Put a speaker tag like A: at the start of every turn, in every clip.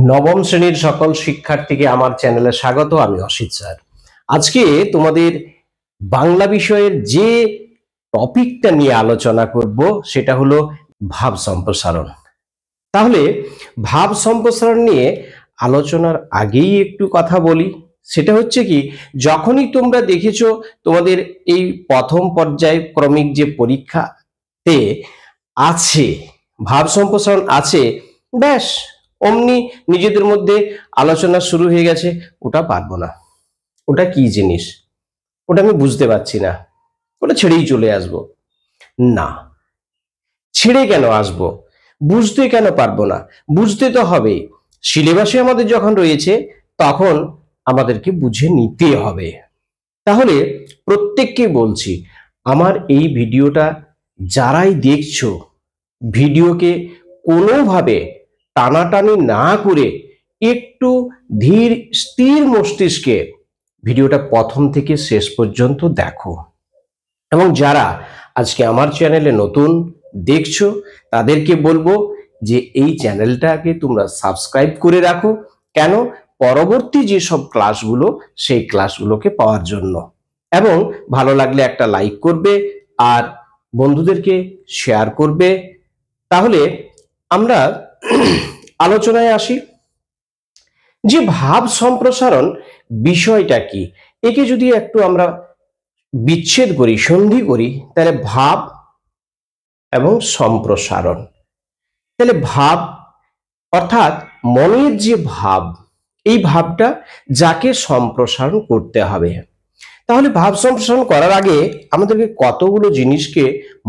A: নবম শ্রেণীর সকল শিক্ষার্থীকে আমার চ্যানেলে স্বাগত। আমি অসিত স্যার। আজকে তোমাদের বাংলা বিষয়ের যে টপিকটা নিয়ে আলোচনা করব সেটা হলো ভাব সম্প্রসারণ। তাহলে ভাব সম্প্রসারণ নিয়ে আলোচনার আগেই একটু কথা বলি। সেটা হচ্ছে কি, যখনই তোমরা দেখেছো তোমাদের এই প্রথম পর্যায় ক্রমিক যে পরীক্ষাতে আছে ভাব সম্প্রসারণ আছে, ব্যাস অমনি নিজেদের মধ্যে আলোচনা শুরু হয়ে গেছে, ওটা পারবো না, ওটা কি জিনিস, ওটা আমি বুঝতে পারছি না, ওটা ছেড়েই চলে আসবো। না, ছেড়ে কেন আসবো? বুঝতে কেন পারবো না? বুঝতে তো হবেই। সিলেবাসে আমাদের যখন রয়েছে তখন আমাদেরকে বুঝে নিতে হবে। তাহলে প্রত্যেককে বলছি, আমার এই ভিডিওটা যারাই দেখছো, ভিডিওকে কোনোভাবে টানাটানি না করে একটু ধীর স্থির মস্তিষ্কে ভিডিওটা প্রথম থেকে শেষ পর্যন্ত দেখো। এবং যারা আজকে আমার চ্যানেলে নতুন দেখছো তাদেরকে বলবো যে এই চ্যানেলটাকে তোমরা সাবস্ক্রাইব করে রাখো। কেন? পরবর্তী যেসব ক্লাসগুলো সেই ক্লাসগুলোকে পাওয়ার জন্য। এবং ভালো লাগলে একটা লাইক করবে আর বন্ধুদেরকে শেয়ার করবে। তাহলে আমরা আলোচনায় আসি যে ভাব সম্প্রসারণ বিষয়টা কি। একে যদি একটু আমরা বিচ্ছেদ করি, সন্ধি করি, তাহলে ভাব এবং সম্প্রসারণ। তাহলে ভাব অর্থাৎ মনের যে ভাব, এই ভাবটা যাকে সম্প্রসারণ করতে হবে। তাহলে ভাব সম্প্রসারণ করার আগে আমাদেরকে কতগুলো জিনিসকে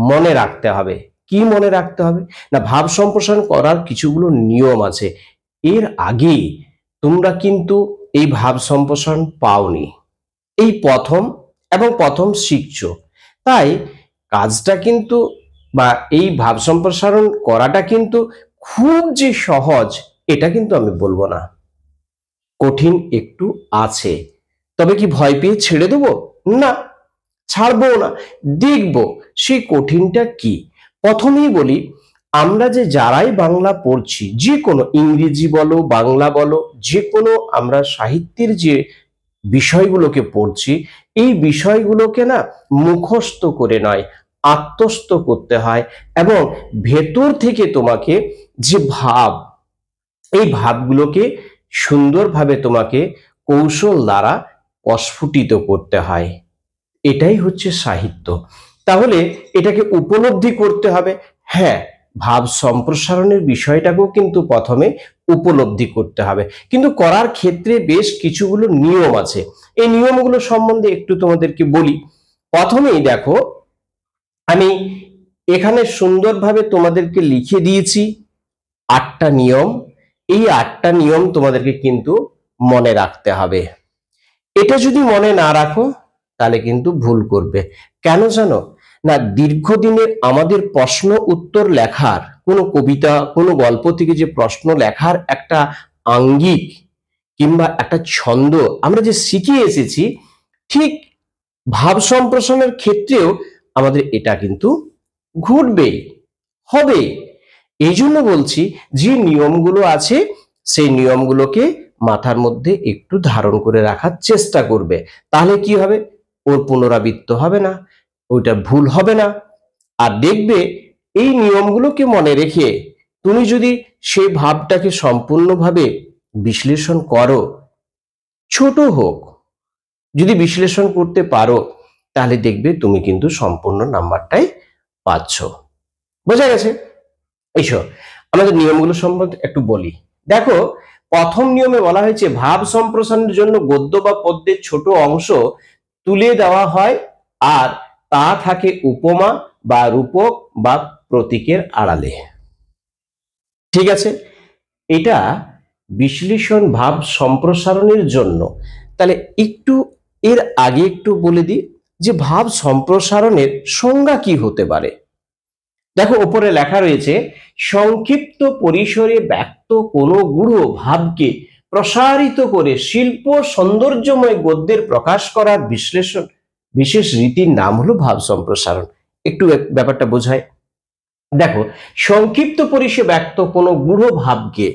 A: মনে রাখতে হবে। কি মনে রাখতে হবে? না, ভাব সম্প্রসারণ করার কিছুগুলো নিয়ম আছে। এর আগে তোমরা কিন্তু এই ভাব সম্প্রসারণ পাওনি, এই প্রথম এবং প্রথম শিখছো। তাই কাজটা কিন্তু বা এই ভাব সম্প্রসারণ করাটা কিন্তু খুব যে সহজ এটা কিন্তু আমি বলবো না, কঠিন একটু আছে। তবে কি ভয় পেয়ে ছেড়ে দেবো? না, ছাড়বো না, দেখবো সেই কঠিনটা কি। প্রথমেই বলি, আমরা যে যারাই বাংলা পড়ছি, যে কোনো ইংরেজি বলো বাংলা বলো, যে কোনো আমরা সাহিত্যের যে বিষয়গুলোকে পড়ছি, এই বিষয়গুলোকে না মুখস্থ করে নয়, আত্মস্থ করতে হয়। এবং ভেতর থেকে তোমাকে যে ভাব, এই ভাবগুলোকে সুন্দরভাবে তোমাকে কৌশল দ্বারা প্রস্ফুটিত করতে হয়। এটাই হচ্ছে সাহিত্য। তাহলে এটাকে উপলব্ধি করতে হবে। হ্যাঁ, ভাব সম্প্রসারণের বিষয়টাকেও কিন্তু প্রথমে উপলব্ধি করতে হবে, কিন্তু করার ক্ষেত্রে বেশ কিছুগুলো নিয়ম আছে। এই নিয়মগুলো সম্বন্ধে একটু তোমাদেরকে বলি। প্রথমেই দেখো, আমি এখানে সুন্দরভাবে তোমাদেরকে লিখে দিয়েছি 8টা নিয়ম। এই 8টা নিয়ম তোমাদেরকে কিন্তু মনে রাখতে হবে। এটা যদি মনে না রাখো তাহলে কিন্তু ভুল করবে। কেন জানো? না, দীর্ঘদিনের আমাদের প্রশ্ন উত্তর লেখার, কোনো কবিতা কোনো গল্প থেকে যে প্রশ্ন লেখার একটা আঙ্গিক কিংবা একটা ছন্দ আমরা যে শিখে এসেছি, ঠিক ভাব সম্প্রসারণের ক্ষেত্রেও আমাদের এটা কিন্তু ঘটবে, হবে। এই জন্য বলছি, যে নিয়মগুলো আছে সেই নিয়মগুলোকে মাথার মধ্যে একটু ধারণ করে রাখার চেষ্টা করবে। তাহলে কি হবে? ওর পুনরাবৃত্ত হবে না, ওইটা ভুল হবে না। আর দেখবে এই নিয়মগুলোকে মনে রেখে তুমি যদি সেই ভাবটাকে সম্পূর্ণভাবে বিশ্লেষণ করো, ছোট হোক, যদি বিশ্লেষণ করতে পারো, তাহলে দেখবে তুমি কিন্তু সম্পূর্ণ নাম্বারটাই পাচ্ছ। বোঝা গেছে? এইসব আমাদের নিয়মগুলো সম্বন্ধে একটু বলি। দেখো, প্রথম নিয়মে বলা হয়েছে ভাব সম্প্রসারণের জন্য গদ্য বা পদ্যের ছোট অংশ তুলে দেওয়া হয় আর তা থাকে উপমা বা রূপক বা প্রতীকের আড়ালে। ঠিক আছে, এটা বিশ্লেষণ ভাব সম্প্রসারণের জন্য। তাহলে একটু এর আগে একটু বলে দিই যে ভাব সম্প্রসারণের সংজ্ঞা কি হতে পারে। দেখো, উপরে লেখা রয়েছে, সংক্ষিপ্ত পরিসরে ব্যক্ত কোনো গূঢ় ভাবকে প্রসারিত করে শিল্প সৌন্দর্যময় গদ্যের প্রকাশ করার বিশ্লেষণ বিশেষ রীতির নাম হলো ভাব সম্প্রসারণ। একটু ব্যাপারটা বোঝায়। দেখো, সংক্ষিপ্ত পরিসরে ব্যক্ত কোনো গূঢ় ভাবকে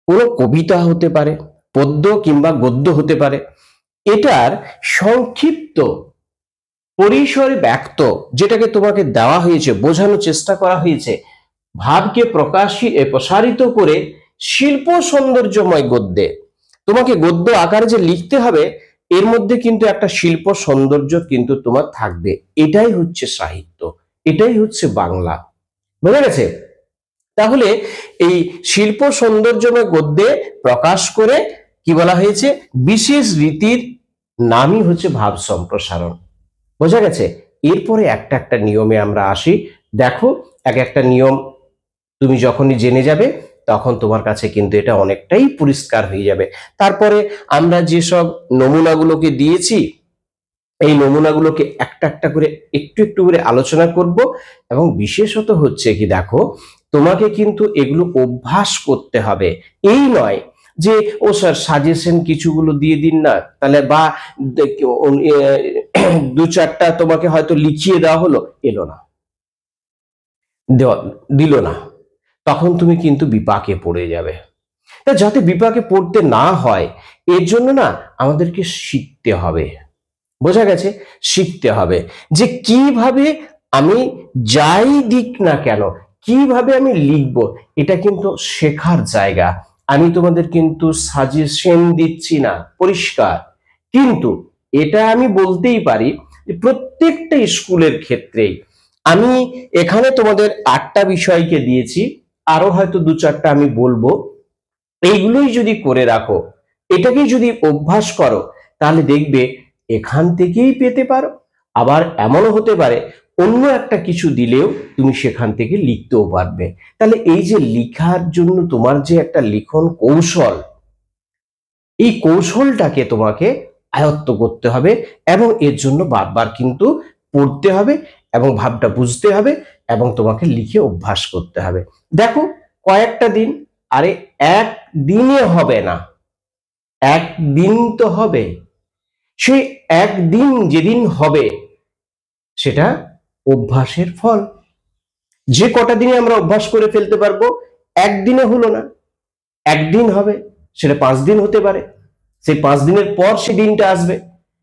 A: কোনো কবিতা হতে পারে, পদ্য কিংবা গদ্য হতে পারে। এটার সংক্ষিপ্ত পরিসরে ব্যক্ত যেটাকে তোমাকে দেওয়া হয়েছে, বোঝানোর চেষ্টা করা হয়েছে, ভাবকে প্রসারিত করে শিল্প সৌন্দর্যময় গদ্যে তোমাকে গদ্য আকারে যে লিখতে হবে, এর মধ্যে কিন্তু একটা শিল্প সৌন্দর্য কিন্তু তোমার থাকবে। এটাই হচ্ছে সাহিত্য, এটাই হচ্ছে বাংলা। বুঝা গেছে? তাহলে এই শিল্প সৌন্দর্যময় গদ্যে প্রকাশ করে কি বলা হয়েছে, বিশেষ রীতির নামই হচ্ছে ভাব সম্প্রসারণ। বোঝা গেছে? এরপরে একটা একটা নিয়মে আমরা আসি। দেখো, এক একটা নিয়ম তুমি যখনই জেনে যাবে তখন তোমার কাছে কিন্তু এটা অনেকটাই পরিষ্কার হয়ে যাবে। তারপরে আমরা যেসব নমুনাগুলোকে দিয়েছি, এই নমুনাগুলোকে একটা একটা করে একটু একটু করে আলোচনা করব। এবং বিশেষত হচ্ছে কি, দেখো, তোমাকে কিন্তু এগুলো অভ্যাস করতে হবে। এই নয় যে ও স্যার সাজেশন কিছুগুলো দিয়ে দিন না, তাহলে বা দু চারটা তোমাকে হয়তো লিখিয়ে দেওয়া হলো, এলো না, দিল না, তখন তুমি কিন্তু বিপাকে পড়ে যাবে। তা যাতে বিপাকে পড়তে না হয়, এর জন্য না আমাদেরকে শিখতে হবে। বোঝা গেছে? শিখতে হবে যে কিভাবে আমি যাই দিক না কেন, কিভাবে আমি লিখবো, এটা কিন্তু শেখার জায়গা। আমি তোমাদের কিন্তু সাজেশন দিচ্ছি না, পরিষ্কার। কিন্তু এটা আমি বলতেই পারি যে প্রত্যেকটা স্কুলের ক্ষেত্রেই আমি এখানে তোমাদের 8টা বিষয়কে দিয়েছি, আরো হয়তো দু চারটা আমি বলবো। এইগুলোই যদি করে রাখো, এটাকেই যদি অভ্যাস করো, তাহলে দেখবে এখান থেকেই পেতে পারো। আবার এমনও হতে পারে অন্য একটা কিছু দিলেও তুমি সেখান থেকে লিখতেও পারবে। তাহলে এই যে লেখার জন্য তোমার যে একটা লিখন কৌশল, এই কৌশলটাকে তোমাকে আয়ত্ত করতে হবে এবং এর জন্য বারবার কিন্তু পড়তে হবে এবং ভাবটা বুঝতে হবে এবং তোমাকে লিখে অভ্যাস করতে হবে। দেখো, কয়েকটা দিন, আরে একদিনে হবে না, একদিন তো হবে। সেই একদিন যেদিন হবে সেটা অভ্যাসের ফল। যে কটা দিনে আমরা অভ্যাস করে ফেলতে পারবো, একদিনে হলো না, একদিন হবে, সেটা 5 দিন হতে পারে, সেই 5 দিনের পর সে দিনটা আসবে,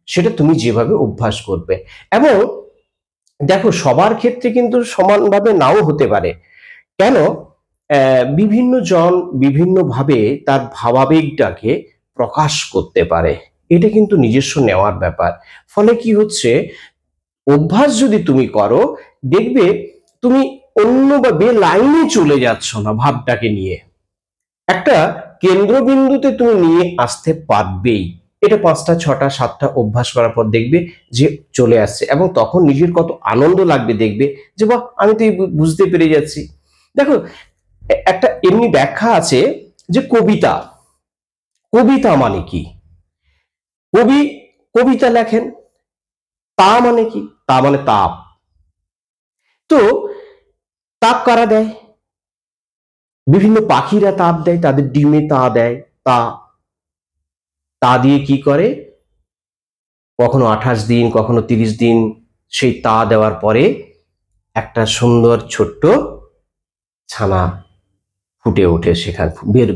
A: সেটা তুমি যেভাবে অভ্যাস করবে। এবং দেখো, সবার ক্ষেত্রে কিন্তু সমানভাবে নাও হতে পারে। কেন? বিভিন্ন জন বিভিন্ন ভাবে তার ভাবাবেগটাকে প্রকাশ করতে পারে, এটা কিন্তু নিজস্ব নেওয়ার ব্যাপার। ফলে কি হচ্ছে, অভ্যাস যদি তুমি করো, দেখবে তুমি অন্যভাবে লাইনে চলে যাচ্ছ না, ভাবটাকে নিয়ে একটা কেন্দ্রবিন্দুতে তুমি নিয়ে আসতে পারবেই। এটা 5টা 6টা 7টা অভ্যাস করার পর দেখবে যে চলে আসছে, এবং তখন নিজের কত আনন্দ লাগবে, দেখবে যে বাহ, আমি তো বুঝতে পেরে যাচ্ছি। দেখো, একটা এমনি ব্যাখ্যা আছে যে কবিতা, কবিতা মানে কি? কবি কবিতা লেখেন, তা মানে কি? তা মানে তাপ। তো তাপ কারা দেয়? বিভিন্ন পাখিরা তাপ দেয়, তাদের ডিমে তা দেয়। তা তা দিয়ে কি করে, কখনো 28 দিন, কখনো 30 দিন সেই তা দেওয়ার পরে একটা সুন্দর ছোট্ট ছানা ফুটে ওঠে, সেখান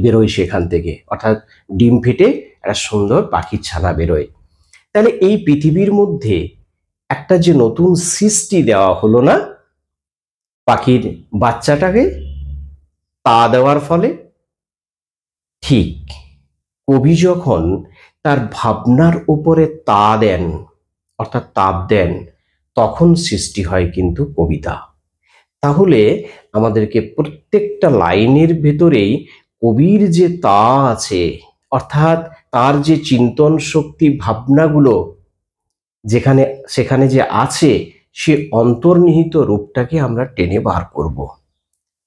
A: বেরোয় সেখান থেকে, অর্থাৎ ডিম ফেটে একটা সুন্দর পাখির ছানা বেরোয়। তাহলে এই পৃথিবীর মধ্যে একটা যে নতুন সৃষ্টি দেওয়া হলো না পাখির বাচ্চাটাকে তা দেওয়ার ফলে, ঠিক কবি যখন তার ভাবনার উপরে তা দেন, অর্থাৎ তাপ দেন, তখন সৃষ্টি হয় কিন্তু কবিতা। তাহলে আমাদেরকে প্রত্যেকটা লাইনের ভেতরেই কবির যে তা আছে, অর্থাৎ তার যে চিন্তন শক্তি, ভাবনাগুলো যেখানে সেখানে যে আছে, সে অন্তর্নিহিত রূপটাকে আমরা টেনে বার করব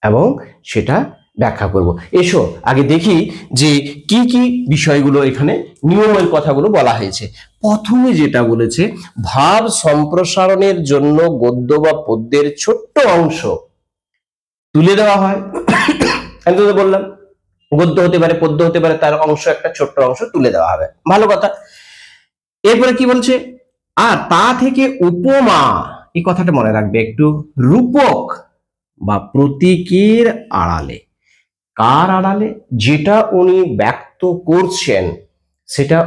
A: এবং সেটা ব্যাখ্যা করব। এসো আগে দেখি যে কি কি বিষয়গুলো এখানে নিয়মের কথাগুলো বলা হয়েছে। প্রথমে যেটা বলেছে, ভাব সম্প্রসারণের জন্য গদ্য বা পদ্যের ছোট্ট অংশ তুলে দেওয়া হয়। আমি তো বললাম গদ্য হতে পারে, পদ্য হতে পারে, তার অংশ একটা ছোট্ট অংশ তুলে দেওয়া হবে, ভালো কথা। এরপরে কি বলছে, আর তা থেকে উপমা, এই কথাটা মনে রাখবে একটু, রূপক বা প্রতীকের আড়ালে, কার আড়ালে? যেটা উনি ব্যক্ত করছেন সেটা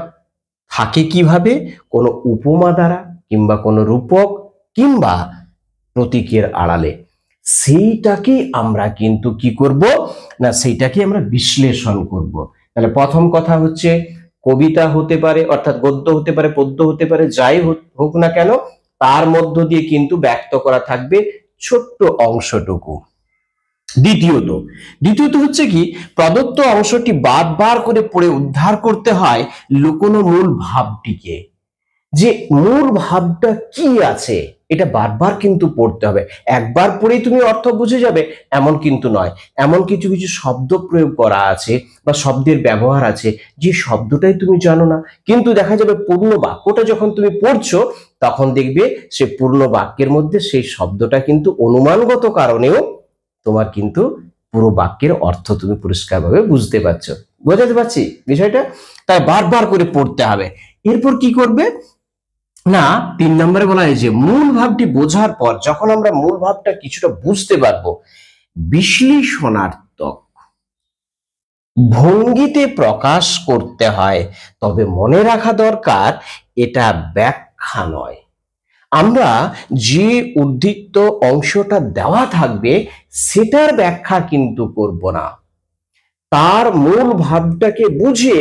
A: থাকে কিভাবে? কোনো উপমা দ্বারা, কিংবা কোনো রূপক, কিংবা প্রতীকের আড়ালে। সেইটাকে আমরা কিন্তু কি করব না, সেইটাকে আমরা বিশ্লেষণ করব। তাহলে প্রথম কথা হচ্ছে, কবিতা হতে পারে, অর্থাৎ গদ্য হতে পারে, পদ্য হতে পারে, যাই হোক না কেন, তার মধ্য দিয়ে কিন্তু ব্যক্ত করা থাকবে ছোট্ট অংশটুকু। দ্বিতীয়ত দ্বিতীয়ত হচ্ছে কি, প্রদত্ত অংশটি বারবার করে পড়ে উদ্ধার করতে হয় লুকোনো মূল ভাবটিকে। যে মূল ভাবটা কি আছে এটা বারবার কিন্তু পড়তে হবে। একবার পড়েই তুমি অর্থ বুঝে যাবে এমন কিন্তু নয়। এমন কিছু কিছু শব্দ প্রয়োগ করা আছে বা শব্দের ব্যবহার আছে যে শব্দটাই তুমি জানো না, কিন্তু দেখা যাবে পূর্ণ বাক্যটা যখন তুমি পড়ছো তখন দেখবে সে পূর্ণ বাক্যের মধ্যে সেই শব্দটা কিন্তু অনুমানগত কারণেও তোমার কিন্তু পুরো বাক্যের অর্থ তুমি পরিষ্কারভাবে বুঝতে পারছো। বোঝাতে পারছি বিষয়টা? তাই বারবার করে পড়তে হবে। এরপর কি করবে না, 3 নম্বরে বলা হয়েছে মূল ভাবটি বোঝার পর যখন আমরা মূল ভাবটা কিছুটা বুঝতে পারবো, বিশ্লেষণাত্মক ভঙ্গিতে প্রকাশ করতে হয়। তবে মনে রাখা দরকার এটা ব্যাখ্যা নয়। আমরা যে উদ্ধৃত অংশটা দেওয়া থাকবে সেটার ব্যাখ্যা কিন্তু করব না, তার মূল ভাবটাকে বুঝে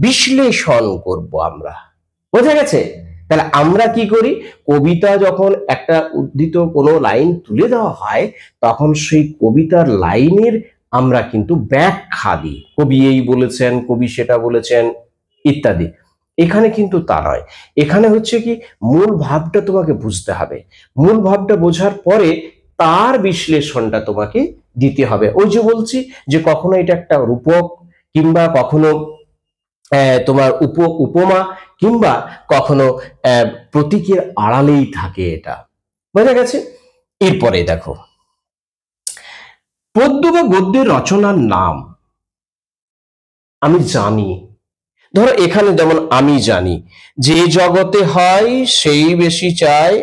A: বিশ্লেষণ করব আমরা। বোঝা গেছে? তাহলে আমরা কি করি, কবিতা যখন একটা উদ্ধৃত কোনো লাইন তুলে দেওয়া হয় তখন সেই কবিতার লাইনের আমরা কিন্তু ব্যাখ্যা দিই, কবি এই বলেছেন, কবি সেটা বলেছেন ইত্যাদি। এখানে কিন্তু তা নয়। এখানে হচ্ছে কি, মূল ভাবটা তোমাকে বুঝতে হবে। মূল ভাবটা বোঝার পরে তার বিশ্লেষণটা তোমাকে দিতে হবে। ওই যে বলছি যে কখনো এটা একটা রূপক, কিংবা কখনো তোমার উপমা, কিংবা কখনো প্রতীকের আড়ালেই থাকে এটা। বোঝা গেছে? এরপরে দেখো, পদ্য বা গদ্যের রচনার নাম আমি জানি। ধরো এখানে যেমন আমি জানি, যে জগতে হয় সেই বেশি চায়,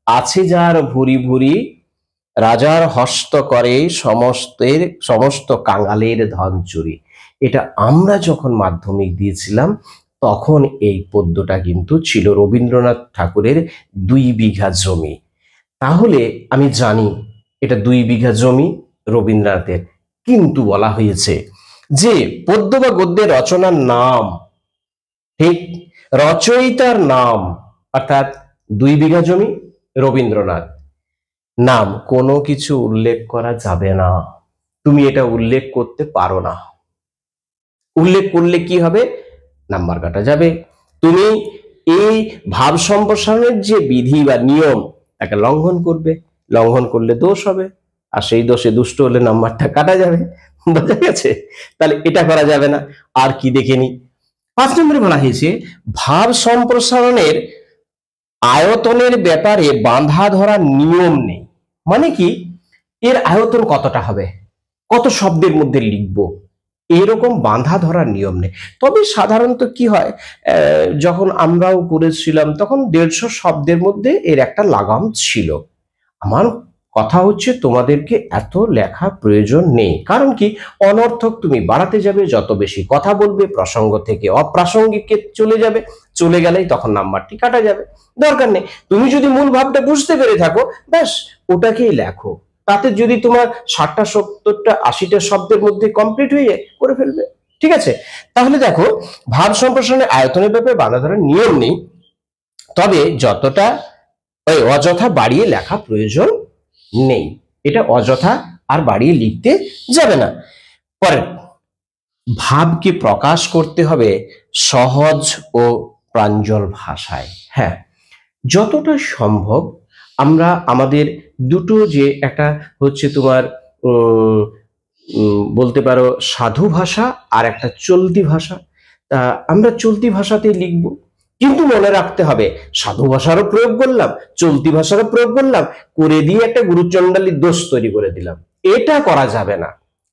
A: আছে যার ভুরি ভুরি, রাজার হস্ত করে সমস্ত কাঙালের ধন চুরি। এটা আমরা যখন মাধ্যমিক দিয়েছিলাম তখন এই পদ্যটা কিন্তু ছিল রবীন্দ্রনাথ ঠাকুরের 2 বিঘা জমি। তাহলে আমি জানি এটা 2 বিঘা জমি রবীন্দ্রনাথের, কিন্তু বলা হয়েছে যে পদ্য বা গদ্যের রচনার নাম, ঠিক, রচয়িতার নাম, অর্থাৎ 2 বিঘা জমি রবীন্দ্রনাথ, নাম কোনো কিছু উল্লেখ করা যাবে না। তুমি এটা উল্লেখ করতে পারো না। উল্লেখ করলে কি হবে? নাম্বার কাটা যাবে। তুমি এই ভাব সম্প্রসারণের যে বিধি বা নিয়ম তাকে লঙ্ঘন করবে, লঙ্ঘন করলে দোষ হবে, আর সেই দোষে দুষ্ট হলে নাম্বারটা কাটা যাবে। বোঝা গেছে? তাহলে এটা করা যাবে না। আর কি দেখে নি, 5 নম্বরে বলা হয়েছে ভাব সম্প্রসারণের আয়তনের ব্যাপারে বাঁধা ধরা নিয়ম নেই। মানে কি, এর আয়তন কতটা হবে, কত শব্দের মধ্যে লিখবো, এরকম বাঁধা ধরার নিয়ম নেই। তবে সাধারণত কি হয়, যখন আমরাও করেছিলাম তখন 150 শব্দের মধ্যে এর একটা লাগাম ছিল। আমার কথা হচ্ছে তোমাদেরকে এত লেখা প্রয়োজন নেই। কারণ কি, অনর্থক তুমি বাড়াতে যাবে, যত বেশি কথা বলবে প্রসঙ্গ থেকে অপ্রাসঙ্গিকে চলে যাবে, চলে গেলেই তখন নাম্বারটি কাটা যাবে। দরকার নেই। তুমি যদি মূল ভাবটা বুঝতে পেরে থাকো ব্যাস ওটাকেই লেখো। তাতে যদি তোমার 60টা 70টা 80টা শব্দের মধ্যে কমপ্লিট হয়ে যায়, করে ফেলবে। ঠিক আছে? তাহলে দেখো, ভাব সম্প্রসারণের আয়তনের ব্যাপারে বাধা ধরার নিয়ম নেই, তবে যতটা অযথা বাড়িয়ে লেখা প্রয়োজন নেই। এটা অযথা আর বাড়িয়ে লিখতে যাবে না। পরে ভাবকে প্রকাশ করতে হবে সহজ ও প্রাঞ্জল ভাষায়। হ্যাঁ, যতটা সম্ভব আমরা আমাদের দুটো, যে একটা হচ্ছে তোমার বলতে পারো সাধু ভাষা, আর একটা চলতি ভাষা। তা আমরা চলতি ভাষাতেই লিখবো, কিন্তু মনে রাখতে হবে সাধু ভাষারও প্রয়োগ করলাম, চলতি ভাষারও প্রয়োগ করলাম, করে দিয়ে একটা গুরুচণ্ডালীর দোষ তৈরি করে দিলাম। এটা করা যাবে না।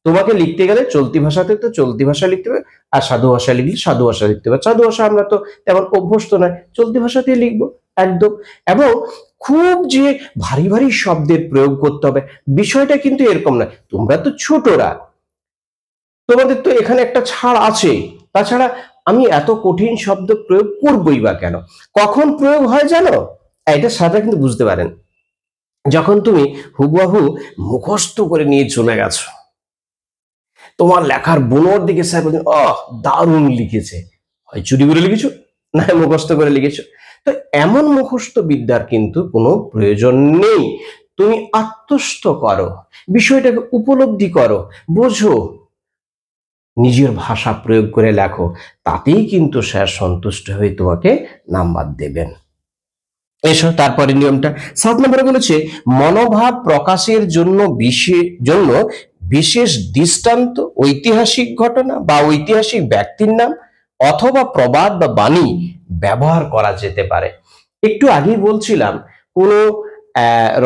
A: তোমাকে লিখতে গেলে চলতি ভাষাতে তো চলতি ভাষা লিখতে হবে, আর সাধু ভাষা লিখলে সাধু ভাষা লিখতে হবে। সাধু ভাষা আমরা তো তেমন অভ্যস্ত নয়, চলতি ভাষাতেই লিখবো একদম। এবং খুব যে ভারী ভারী শব্দের প্রয়োগ করতে হবে বিষয়টা কিন্তু এরকম নয়। তোমরা তো ছোটরা, তোমাদের তো এখানে একটা ছাড় আছে। তাছাড়া আমি এত কঠিন শব্দ প্রয়োগ করবই বা কেন? কখন প্রয়োগ হয় জানো? এটা সাদা কিন্তু বুঝতে পারেন, যখন তুমি হুবহু মুখস্থ করে নিয়ে চলে গেছো, তোমার লেখার বুনোর দিকে স্যার বলছেন, দারুণ লিখেছে, হয় চুরি করে লিখেছো না মুখস্থ করে লিখেছো। তো এমন মুখস্থ বিদ্যার কিন্তু কোনো প্রয়োজন নেই। তুমি আত্মস্থ করো, বিষয়টাকে উপলব্ধি করো, বোঝো, নিজের ভাষা প্রয়োগ করে লেখো, তাতেই কিন্তু স্যার সন্তুষ্ট হয়ে তোমাকে নাম্বার দেবেন। এসো তারপরে নিয়মটা 7 নম্বরে বলেছে, মনোভাব প্রকাশের জন্য বিশেষ দৃষ্টান্ত, ঐতিহাসিক ঘটনা বা ঐতিহাসিক ব্যক্তির নাম অথবা প্রবাদ বা বাণী ব্যবহার করা যেতে পারে। একটু আগেই বলছিলাম, কোনো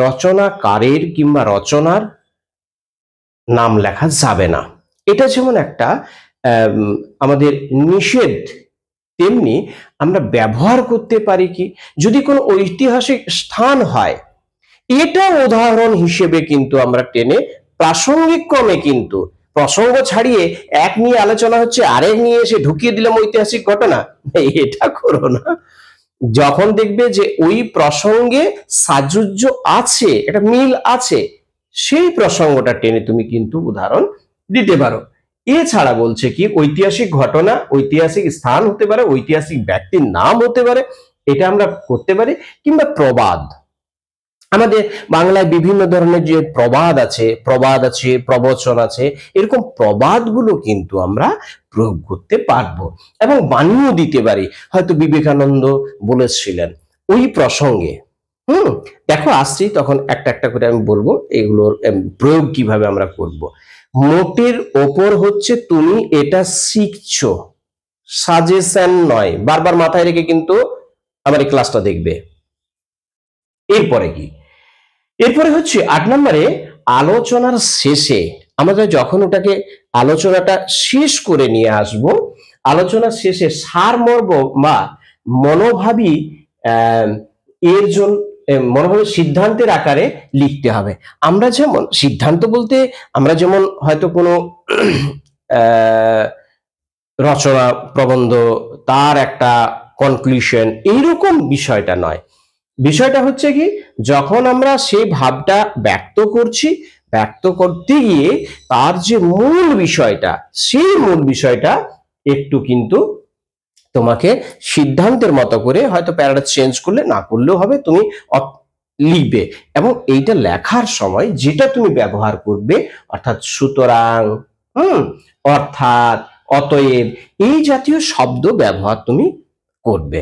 A: রচনাকারের কিংবা রচনার নাম লেখা যাবে না। এটা যেমন একটা আমাদের নিষেধ, তেমনি আমরা ব্যবহার করতে পারি কি, যদি কোনো ঐতিহাসিক স্থান হয়, এটা উদাহরণ হিসেবে কিন্তু আমরা টেনে প্রাসঙ্গিক ক্রমে, কিন্তু প্রসঙ্গ ছাড়িয়ে এক নিয়ে আলোচনা হচ্ছে আরেক নিয়ে এসে ঢুকিয়ে দিলাম ঐতিহাসিক ঘটনা, এটা করো না। যখন দেখবে যে ওই প্রসঙ্গে সাযুজ্য আছে, এটা মিল আছে, সেই প্রসঙ্গটা টেনে তুমি কিন্তু উদাহরণ দিতে পারো। এছাড়া বলছে কি, ঐতিহাসিক ঘটনা, ঐতিহাসিক স্থান হতে পারে, ঐতিহাসিক ব্যক্তির নাম হতে পারে, এটা আমরা করতে পারি। কিংবা প্রবাদ, আমাদের বাংলায় বিভিন্ন ধরনের যে প্রবাদ আছে, প্রবচন আছে, এরকম প্রবাদগুলো কিন্তু আমরা প্রয়োগ করতে পারবো এবং বানিয়েও দিতে পারি। হয়তো বিবেকানন্দ বলেছিলেন ওই প্রসঙ্গে। দেখো আসছি, তখন একটা একটা করে আমি বলবো এগুলোর প্রয়োগ কিভাবে আমরা করব। মোটের ওপর হচ্ছে তুমি এটা শিখছো, সাজেশন নয়, বারবার মাথায় রেখে কিন্তু আমার এই ক্লাসটা দেখবে। এরপরে কি, এরপরে হচ্ছে 8 নম্বরে, আলোচনার শেষে আমরা যখন ওটাকে আলোচনাটা শেষ করে নিয়ে আসব, আলোচনার শেষে সারমর্ম বা মনোভাবী এর জন্য মনোভাবী সিদ্ধান্তের আকারে লিখতে হবে। আমরা যেমন সিদ্ধান্ত বলতে, আমরা যেমন হয়তো কোনো রচনা প্রবন্ধ, তার একটা কনক্লুশন, এইরকম বিষয়টা নয়। বিষয়টা হচ্ছে কি, যখন আমরা সেই ভাবটা ব্যক্ত করছি, ব্যক্ত করতে গিয়ে তার যে মূল বিষয়টা, সেই মূল বিষয়টা একটু কিন্তু তোমাকে সিদ্ধান্তের মতো করে, হয়তো প্যারাটা চেঞ্জ করলে, না করলেও হবে, তুমি লিখবে। এবং এইটা লেখার সময় যেটা তুমি ব্যবহার করবে, অর্থাৎ সুতরাং, অর্থাৎ, অতএব, এই জাতীয় শব্দ ব্যবহার তুমি করবে।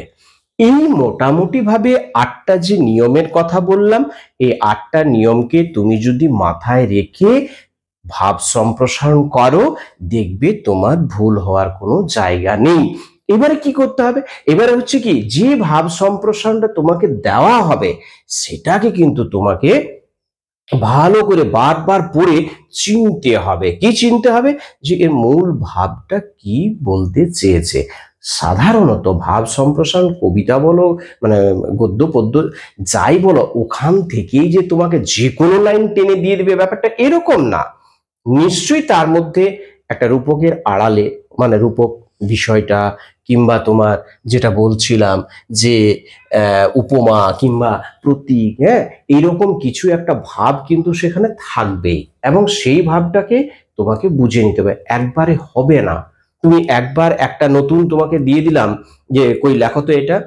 A: এই মোটামুটি ভাবে 8টা যে নিয়মের কথা বললাম, এই 8টা নিয়মকে তুমি যদি মাথায় রেখে ভাব সম্প্রসারণ করো, দেখবে তোমার ভুল হওয়ার কোনো জায়গা নেই। এবারে কি করতে হবে, এবারে হচ্ছে কি, যে ভাব সম্প্রসারণটা তোমাকে দেওয়া হবে, সেটাকে কিন্তু তোমাকে ভালো করে বারবার পড়ে চিনতে হবে। কি চিনতে হবে, যে এর মূল ভাবটা কি বলতে চেয়েছে। সাধারণত ভাব সম্প্রসারণ, কবিতা বলো, মানে গদ্য পদ্য যাই বলো, ওখান থেকেই যে তোমাকে যে কোনো লাইন টেনে দিয়ে দেবে, ব্যাপারটা এরকম না। নিশ্চয়ই তার মধ্যে একটা রূপকের আড়ালে, মানে রূপক বিষয়টা, কিংবা তোমার যেটা বলছিলাম যে উপমা কিংবা প্রতীক, এইরকম কিছু একটা ভাব কিন্তু সেখানে থাকবেই, এবং সেই ভাবটাকে তোমাকে বুঝে নিতে হবে। একবারে হবে না। তুমি একবার একটা নতুন তোমাকে দিয়ে দিলাম যে কই লেখো তো এটা,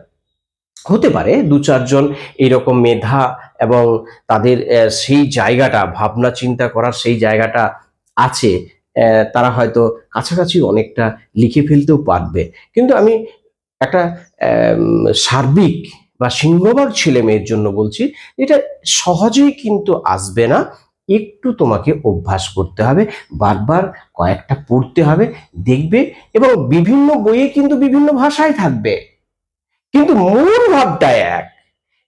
A: হতে পারে 2-4 জন এইরকম মেধা এবং তাদের সেই জায়গাটা, ভাবনা চিন্তা করার সেই জায়গাটা আছে, তারা হয়তো কাছাকাছি অনেকটা লিখে ফেলতেও পারবে। কিন্তু আমি একটা সার্বিক বা সিংহভাগ ছেলে মেয়ের জন্য বলছি, এটা সহজেই কিন্তু আসবে না। একটু তোমাকে অভ্যাস করতে হবে, বারবার কয়েকটা পড়তে হবে, দেখবে। এবং বিভিন্ন বইয়ে কিন্তু বিভিন্ন ভাষায় থাকবে, কিন্তু মূল ভাবটা এক।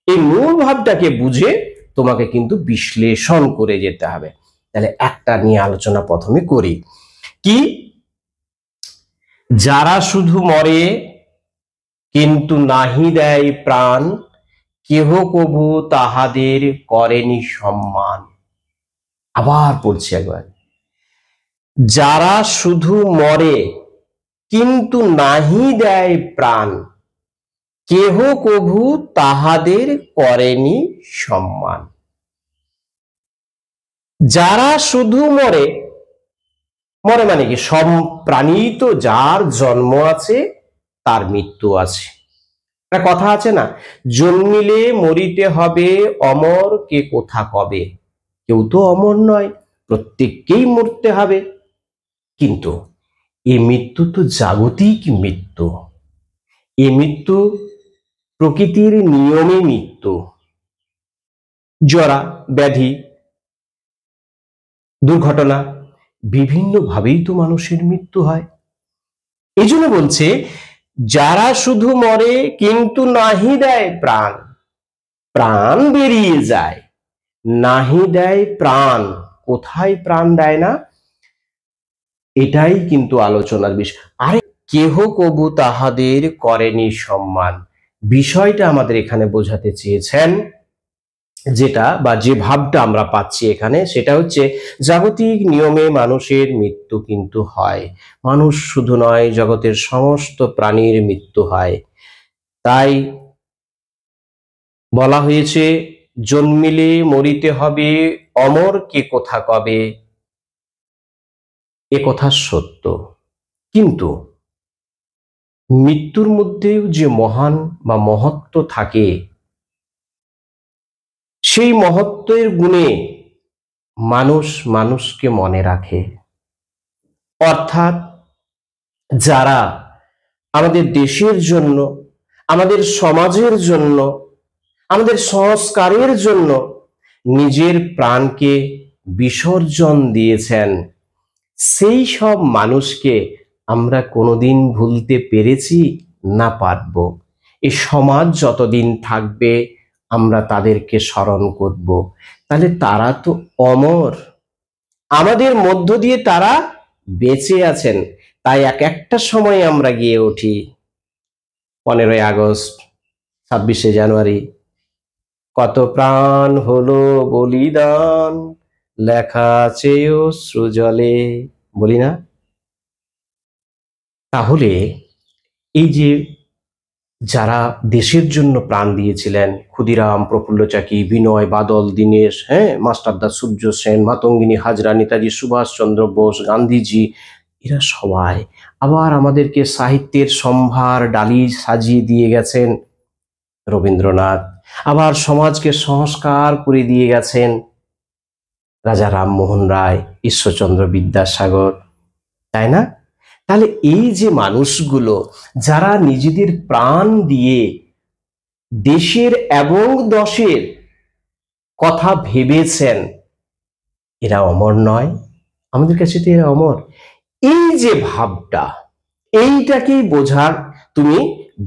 A: এই মূল ভাবটাকে বুঝে তোমাকে কিন্তু বিশ্লেষণ করে যেতে হবে। তাহলে একটা নিয়ে আলোচনা প্রথমে করি, কি, যারা শুধু মরে কিন্তু নাহি দেয় প্রাণ, কেহ কভু তাহাদের করেনি সম্মান। আবার পড়ছি একবার, যারা শুধু মরে কিন্তু নাহি দেয় প্রাণ, কেহ কভু তাহাদের করেনি সম্মান। যারা শুধু মরে, মরে মানে কি, সব প্রাণী তো যার জন্ম আছে তার মৃত্যু আছে। একটা কথা আছে না, জন্মিলে মরিতে হবে, অমর কে কোথা কবে। কেউ তো অমর নয়, প্রত্যেককেই মরতে হবে। কিন্তু এই মৃত্যু তো জাগতিক মৃত্যু, এই মৃত্যু প্রকৃতির নিয়মে মৃত্যু। জরা, ব্যাধি, দুর্ঘটনা, বিভিন্ন ভাবেই তো মানুষের মৃত্যু হয়। এই জন্য বলছে যারা শুধু মরে কিন্তু নাহি দেয় প্রাণ, প্রাণ বেরিয়ে যায়, নাহি দেয় প্রাণ, কোথায় প্রাণ দেয় না, এটাই কিন্তু আলোচনার বিষয়। আরে কেহ কবু তাহাদের করেনি সম্মান, বিষয়টা আমাদের এখানে বোঝাতে চেয়েছেন যেটা, বা যে ভাবটা আমরা পাচ্ছি এখানে, সেটা হচ্ছে জাগতিক নিয়মে মানুষের মৃত্যু কিন্তু হয়। মানুষ শুধু নয়, জগতের সমস্ত প্রাণীর মৃত্যু হয়। তাই বলা হয়েছে জন্মিলে মরিতে হবে, অমর কে কোথা কবে। এ কথা সত্য, কিন্তু মৃত্যুর মধ্যেও যে মহান বা মহত্ব থাকে, সেই মহত্বের গুণে মানুষ মানুষকে মনে রাখে। অর্থাৎ যারা আমাদের দেশের জন্য, আমাদের সমাজের জন্য, আমাদের সংস্কারের জন্য নিজের প্রাণকে বিসর্জন দিয়েছেন, সেই সব মানুষকে আমরা কোনোদিন ভুলতে পেরেছি না পারব। এই সমাজ যতদিন থাকবে আমরা তাদেরকে স্মরণ করব। তাহলে তারা তো অমর, আমাদের মধ্য দিয়ে তারা বেঁচে আছেন। তাই একটা সময় আমরা গিয়ে উঠি 15ই আগস্ট, 26শে জানুয়ারি, কত প্রাণ হলো বলিদান, লেখা আছে অশ্রু জলে, বলি না? তাহলে এই যে যারা দেশের জন্য প্রাণ দিয়েছিলেন, ক্ষুদিরাম, প্রফুল্ল চাকি, বিনয়, বাদল, দীনেশ, মাস্টারদা সূর্য সেন, মাতঙ্গিনী হাজরা, নেতাজি সুভাষচন্দ্র বোস, গান্ধীজি, এরা সবাই আবার আমাদেরকে সাহিত্যের সম্ভার ডালি সাজিয়ে দিয়ে গেছেন রবীন্দ্রনাথ, আবার সমাজকে সংস্কার করে দিয়ে গেছেন রাজা রামমোহন রায়, ঈশ্বরচন্দ্র বিদ্যাসাগর, তাই না? তাহলে এই যে মানুষগুলো যারা নিজেদের প্রাণ দিয়ে দেশের এবং দশের কথা ভেবেছেন, এরা অমর নয়? আমাদের কাছে তো এরা অমর। এই যে ভাবটা, এইটাকেই বোঝার তুমি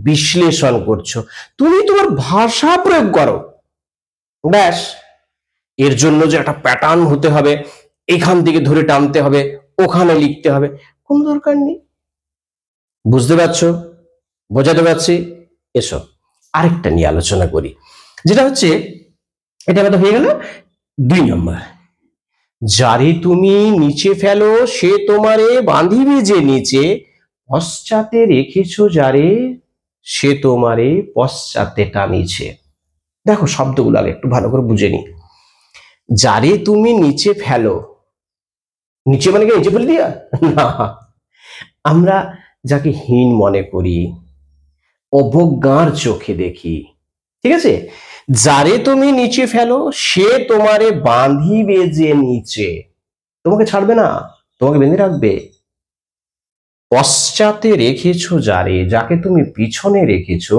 A: বিশ্লেষণ করছো, তুমি তোমার ভাষা প্রয়োগ করো, ব্যাস। এর জন্য যে একটা প্যাটার্ন হতে হবে, এখান থেকে ধরে টানতে হবে, ওখানে লিখতে হবে, কোন দরকার নেই। বুঝতে পারছো? বোঝাতে পারছি? এসো আরেকটা নিয়ে আলোচনা করি, যেটা হচ্ছে, এটা আমাদের হয়ে গেল 2 নম্বর। যারে তুমি নিচে ফেলো সে তোমারে বাঁধিবে যে নিচে, পশ্চাতে রেখেছো যারে সে তোমারে পশ্চাতে টানিছে। দেখো শব্দগুলো আগে একটু ভালো করে বুঝে নি। যারে তুমি নিচে ফেলো, নিচে মানে কি নিচে ফেলে দিয়া না, আমরা যাকে হীন মনে করি, অবজ্ঞার চোখে দেখি, ঠিক আছে, যারে তুমি নিচে ফেলো সে তোমারে বাঁধিবে যে নিচে, তোমাকে ছাড়বে না, তোমাকে বেঁধে রাখবে। পশ্চাতে রেখেছো যারে, যাকে তুমি পিছনে রেখেছো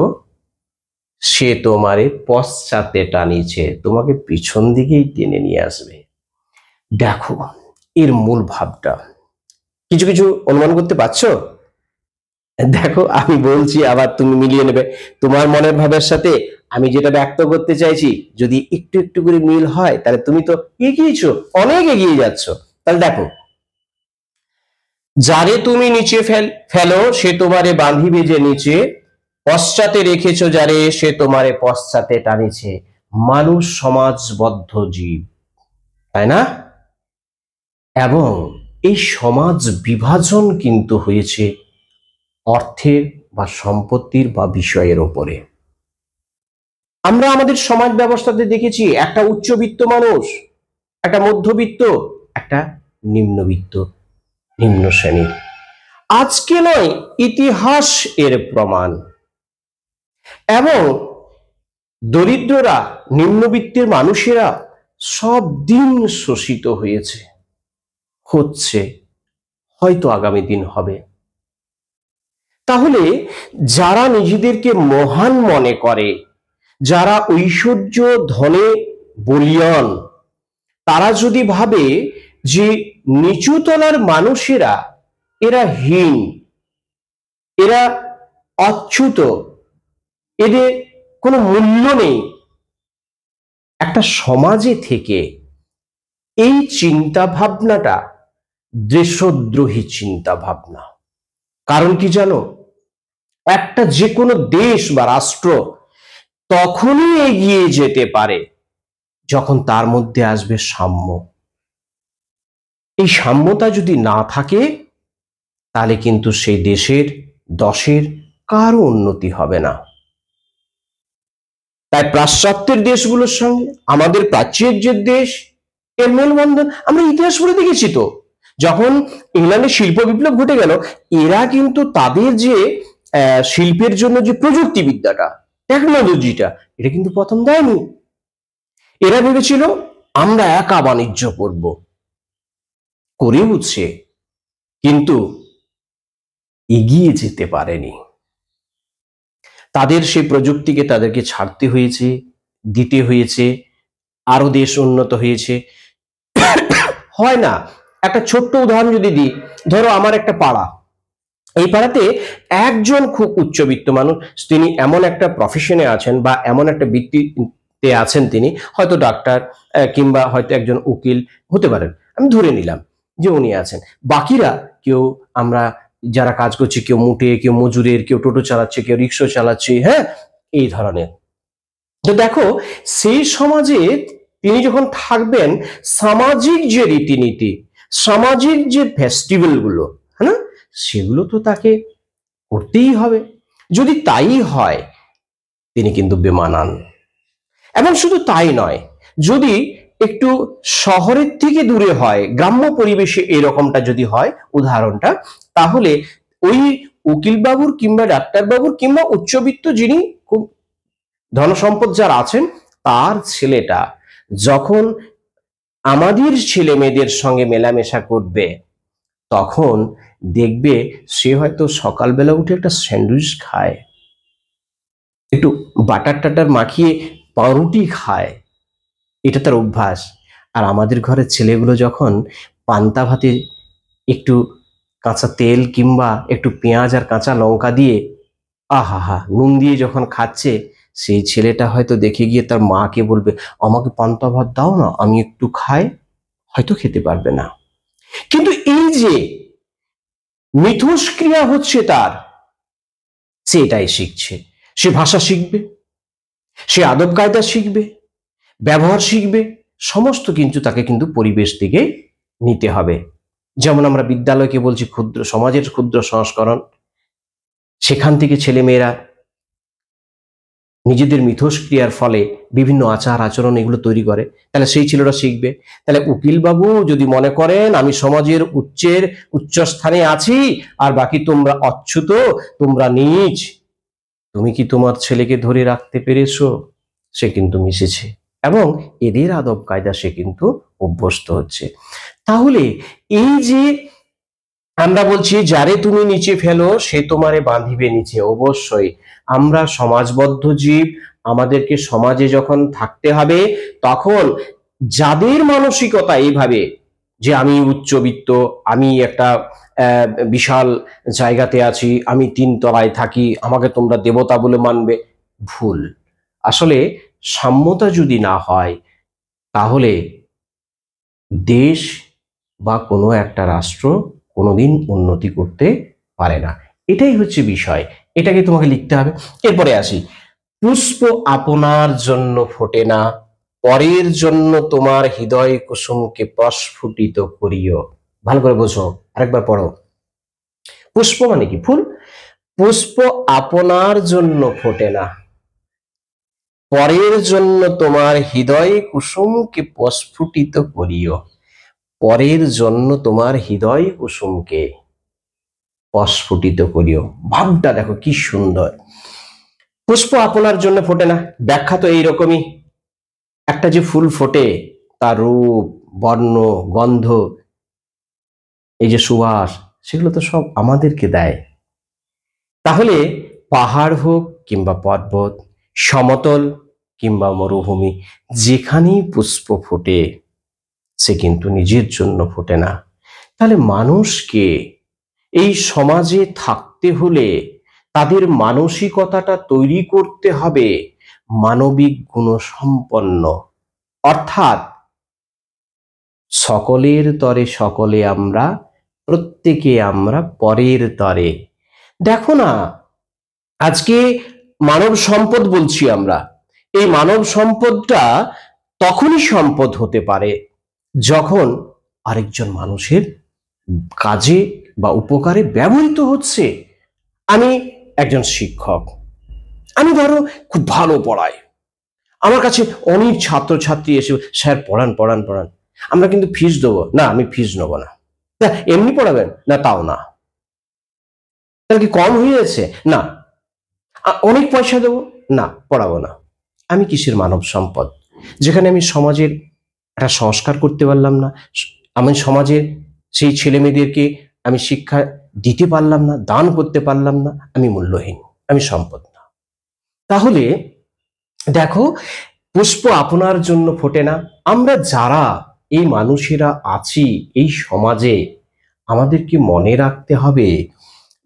A: সে তোমারে পশ্চাতে টানিছে, তোমাকে পিছন দিকেই টেনে নিয়ে আসবে। দেখো এর মূল ভাবটা কিছু কিছু অনুমান করতে পারছো? দেখো আমি বলছি, আবার তুমি মিলিয়ে নেবে তোমার মনের ভাবের সাথে আমি যেটা ব্যক্ত করতে চাইছি। যদি একটু একটু করে মিল হয় তাহলে তুমি তো এগিয়েছো, অনেক এগিয়ে যাচ্ছ। তাহলে দেখো, যারে তুমি নিচে ফেলো সে তোমারে বাঁধিবে যে নিচে, পশ্চাতে রেখেছো যারে সে তোমারে পশ্চাতে টানিছে। মানুষ সমাজবদ্ধ জীব, তাই না? এবং এই সমাজ বিভাজন কিন্তু হয়েছে অর্থের বা সম্পত্তির বা বিষয়ের ওপরে। আমরা আমাদের সমাজ ব্যবস্থাতে দেখেছি একটা উচ্চবিত্ত মানুষ, একটা মধ্যবিত্ত, একটা নিম্নবিত্ত, নিম্ন শ্রেণীর। আজকে নয়, ইতিহাস এর প্রমাণ। এবং দরিদ্ররা, নিম্নবিত্তের মানুষেরা সব দিন শোষিত হচ্ছে, হয়তো আগামী দিন হবে। তাহলে যারা নিজেদেরকে মহান মনে করে, যারা ঐশ্বর্য ধনে বলীয়ান, তারা যদি ভাবে যে নিচুতলার মানুষেরা এরা হীন, এরা অচ্যুত, এদের কোনো মূল্য নেই, একটা সমাজে থেকে এই চিন্তা ভাবনাটা দেশদ্রোহী চিন্তা ভাবনা। কারণ কি জানো, একটা যে কোনো দেশ বা রাষ্ট্র তখনই এগিয়ে যেতে পারে যখন তার মধ্যে আসবে সাম্য। এই সাম্যতা যদি না থাকে তাহলে কিন্তু সেই দেশের, দশের কারো উন্নতি হবে না। তাই পাশ্চাত্যের দেশগুলোর সঙ্গে আমাদের প্রাচ্যের যে দেশ, এর মেলবন্ধন আমরা ইতিহাস পড়ে দেখেছি। তো যখন ইংল্যান্ডে শিল্প বিপ্লব ঘটে গেল, এরা কিন্তু তাদের যে শিল্পের জন্য যে প্রযুক্তিবিদ্যাটা, টেকনোলজিটা, এটা কিন্তু প্রথম দেয়নি। এরা ভেবেছিল আমরা একা বাণিজ্য করব, করে উঠছে, কিন্তু এগিয়ে যেতে পারেনি। তাদের সেই প্রযুক্তিকে তাদেরকে ছাড়তে হয়েছে, দিতে হয়েছে, আরো দেশ উন্নত হয়েছে। হয় না? একটা ছোট্ট উদাহরণ যদি দিই, ধরো আমার একটা পাড়া, এই পাড়াতে একজন খুব উচ্চবিত্ত মানুষ, তিনি এমন একটা প্রফেশনে আছেন বা এমন একটা বৃত্তিতে আছেন, তিনি হয়তো ডাক্তার কিংবা হয়তো একজন উকিল হতে পারেন, আমি ধরে নিলাম যে উনি আছেন। বাকিরা কেউ, আমরা যারা কাজ করছি, কেউ মুটে, কেউ মজুরের, কেউ টোটো চালাচ্ছে, কেউ রিক্সা চালাচ্ছে, হ্যাঁ, এই ধরনের। তো দেখো, সেই সমাজে তিনি যখন থাকবেন, সামাজিক যে রীতিনীতি, সামাজিক যে ফেস্টিভ্যাল গুলো, হ্যাঁ না, সেগুলো তো তাকে করতেই হবে। যদি তাই হয়, তিনি কিন্তু বেমানান। এবং শুধু তাই নয়, যদি একটু শহরের থেকে দূরে হয়, গ্রাম্য পরিবেশে এরকমটা যদি হয় উদাহরণটা, তাহলে ওই উকিল বাবুর কিংবা ডাক্তার বাবুর কিংবা উচ্চবিত্ত যিনি খুব ধনসম্পদ যার আছেন, তার ছেলেটা যখন আমাদের ছেলে মেয়েদের সঙ্গে মেলামেশা করবে, তখন দেখবে সে হয়তো সকালবেলা উঠে একটা স্যান্ডউইচ খায়, একটু বাটার টাটার মাখিয়ে পাউরুটি খায়, এটা তার অভ্যাস। আর আমাদের ঘরের ছেলেগুলো যখন পান্তা ভাতে একটু কাঁচা তেল কিংবা একটু পেঁয়াজ আর কাঁচা লঙ্কা দিয়ে, আহা, নুন দিয়ে যখন খাচ্ছে, সেই ছেলেটা হয়তো দেখে গিয়ে তার মাকে বলবে, আমাকে পান্তা ভাত দাও না, আমি একটু খাই। হয়তো খেতে পারবে না, কিন্তু এই যে মিথস্ক্রিয়া হচ্ছে তার, সে এটাই শিখছে। সে ভাষা শিখবে, সে আদব কায়দা শিখবে, ব্যবহার শিখবে, সমস্ত কিন্তু তাকে কিন্তু পরিবেশ থেকে নিতে হবে। যেমন আমরা বিদ্যালয়কে বলছি ক্ষুদ্র সমাজের ক্ষুদ্র সংস্করণ, সেখান থেকে ছেলে মেয়েরা নিজেদের মিথস্ক্রিয়ার ফলে বিভিন্ন আচার আচরণ এগুলো তৈরি করে, তাহলে সেই ছেলেরা শিখবে। তাহলে উকিল বাবু যদি মনে করেন আমি সমাজের উচ্চ স্থানে আছি আর বাকি তোমরা অচ্যুত, তোমরা নীচ, তুমি কি তোমার ছেলেকে ধরে রাখতে পেরেছো? সে কিন্তু মিশেছে এবং এদের আদব কায়দা সে কিন্তু অভ্যস্ত হচ্ছে। তাহলে এই যে আমরা বলছি যারে তুমি নিচে ফেলো সে তোমারে বাঁধিবে নিচে, অবশ্যই আমরা সমাজবদ্ধ জীব, আমাদেরকে সমাজে যখন থাকতে হবে, তখন যাদের মানসিকতা এইভাবে যে আমি উচ্চবিত্ত, আমি একটা বিশাল জায়গাতে আছি, আমি 3 তলায় থাকি, আমাকে তোমরা দেবতা বলে মানবে, ভুল। আসলে সাম্যতা যদি না হয়, তাহলে দেশ বা কোনো একটা রাষ্ট্র কোনোদিন উন্নতি করতে পারে না। এটাই হচ্ছে বিষয়, এটাকে তোমাকে লিখতে হবে। এরপরে আসি, পুষ্প আপনার জন্য ফোটে না, পরের জন্য তোমার হৃদয় কুসুমকে প্রস্ফুটিত করিও। ভালো করে বোঝো, আরেকবার পড়ো। পুষ্প মানে কি? ফুল। পুষ্প আপনার জন্য ফোটে না, পরের জন্য তোমার হৃদয় কুসুমকে প্রস্ফুটিত করিও। পরের জন্য তোমার হৃদয় কুসুমকে প্রস্ফুটিত করিও। ভাবটা দেখো কি সুন্দর। পুষ্প আপনার জন্য ফোটে না, ব্যাখ্যা তো এইরকমই। একটা যে ফুল ফোটে, তার রূপ, বর্ণ, গন্ধ, এই যে সুবাস, সেগুলো তো সব আমাদেরকে দেয়। তাহলে পাহাড় হোক কিংবা পর্বত, সমতল কিংবা মরুভূমি, যেখানেই পুষ্প ফোটে সে কিন্তু নিজের জন্য ফোটে না। তাহলে মানুষকে এই সমাজে থাকতে হলে তাদের মানসিকতাটা তৈরি করতে হবে মানবিক গুণসম্পন্ন, অর্থাৎ সকলের তরে সকলে আমরা, প্রত্যেকে আমরা পরের তরে। দেখো না, আজকে মানব সম্পদ বলছি আমরা, এই মানব সম্পদটা তখনই সম্পদ হতে পারে যখন আরেকজন মানুষের কাজে বা উপকারে ব্যবহৃত হচ্ছে। আমি একজন শিক্ষক, আমি ধরো খুব ভালো পড়াই, আমার কাছে অনেক ছাত্রছাত্রী এসে স্যার পড়ান পড়ান পড়ান, আমরা কিন্তু ফিস দেবো না, আমি ফিস নেবো না। এমনি পড়াবেন না, তাও না। তাহলে কি কম হয়ে যাচ্ছে? না। অনেক পয়সা দেবো? না, পড়াবো না। আমি কিসের মানব সম্পদ যেখানে আমি সমাজের একটা সংস্কার করতে পারলাম না, আমি সমাজের সেই ছেলে মেয়েদেরকে আমি শিক্ষা দিতে পারলাম না, দান করতে পারলাম না, আমি মূল্যহীন, আমি সম্পদ না। তাহলে দেখো, পুষ্প আপনার জন্য ফোটে না। আমরা যারা এই মানুষেরা আছি এই সমাজে, আমাদেরকে মনে রাখতে হবে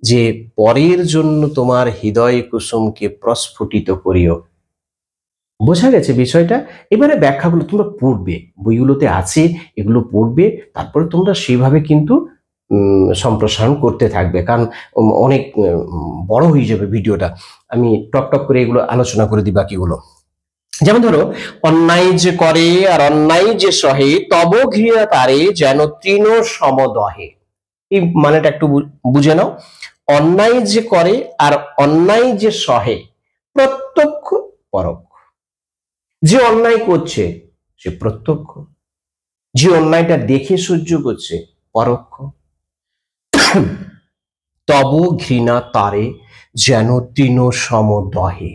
A: যে পরের জন্য তোমার হৃদয় কুসুমকে প্রস্ফুটিত করিও। বোঝা গেছে বিষয়টা? এবারে ব্যাখ্যাগুলো তোমরা পড়বে, বইগুলোতে আছে, এগুলো পড়বে, তারপরে তোমরা সেভাবে কিন্তু সম্প্রসারণ করতে থাকবে, কারণ অনেক বড় হয়ে যাবে ভিডিওটা। আমি টক টক করে এগুলো আলোচনা করে দিই বাকিগুলো। যেমন ধরো, অন্যায় যে করে আর অন্যায় যে সহে, তব ঘৃণা তারে যেন তৃণ সমদহে। এই মানেটা একটু বুঝে নাও। অন্যায় যে করে আর অন্যায় যে সহে, প্রত্যক্ষ পরোক্ষ। যে অন্যায় করছে সে প্রত্যক্ষ, যে অন্যায়টা দেখে সহ্য করছে পরোক্ষ। তব ঘৃণা তারে যেন তৃণ সমদহে।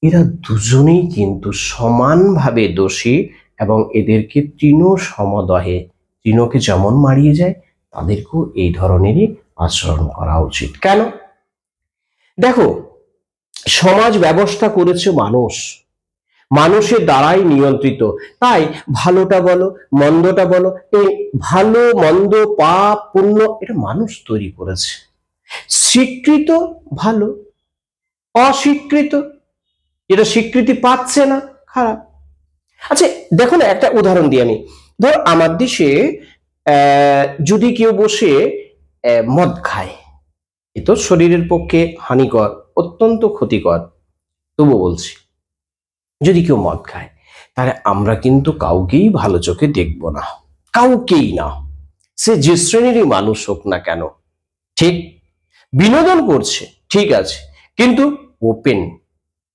A: এরা দুজনেই কিন্তু সমানভাবে দোষী এবং এদেরকে তৃণ সমদহে, তৃণকে যেমন মারিয়ে যায় তাদেরকেও এই ধরনেরই আচরণ করা উচিত। কেন? দেখো, সমাজ ব্যবস্থা করেছে মানুষ, মানুষের দ্বারাই নিয়ন্ত্রিত। তাই ভালোটা বলো মন্দটা বলো, এই ভালো মন্দ পাপ পুণ্য এটা মানুষ তৈরি করেছে। স্বীকৃত ভালো, অস্বীকৃত যেটা স্বীকৃতি পাচ্ছে না খারাপ। আচ্ছা দেখো না, একটা উদাহরণ দিই আমি। ধর আমার দেশে যদি কেউ বসে মদ খায়, এ তো শরীরের পক্ষে হানিকর, অত্যন্ত ক্ষতিকর, তবু বলছি যদি কেউ মদ খায়, তাহলে আমরা কিন্তু কাউকেই ভালো চোখে দেখব না, কাউকেই না, সে যে শ্রেণীরই মানুষ হোক না কেন। ঠিক, বিনোদন করছে ঠিক আছে, কিন্তু ওপেন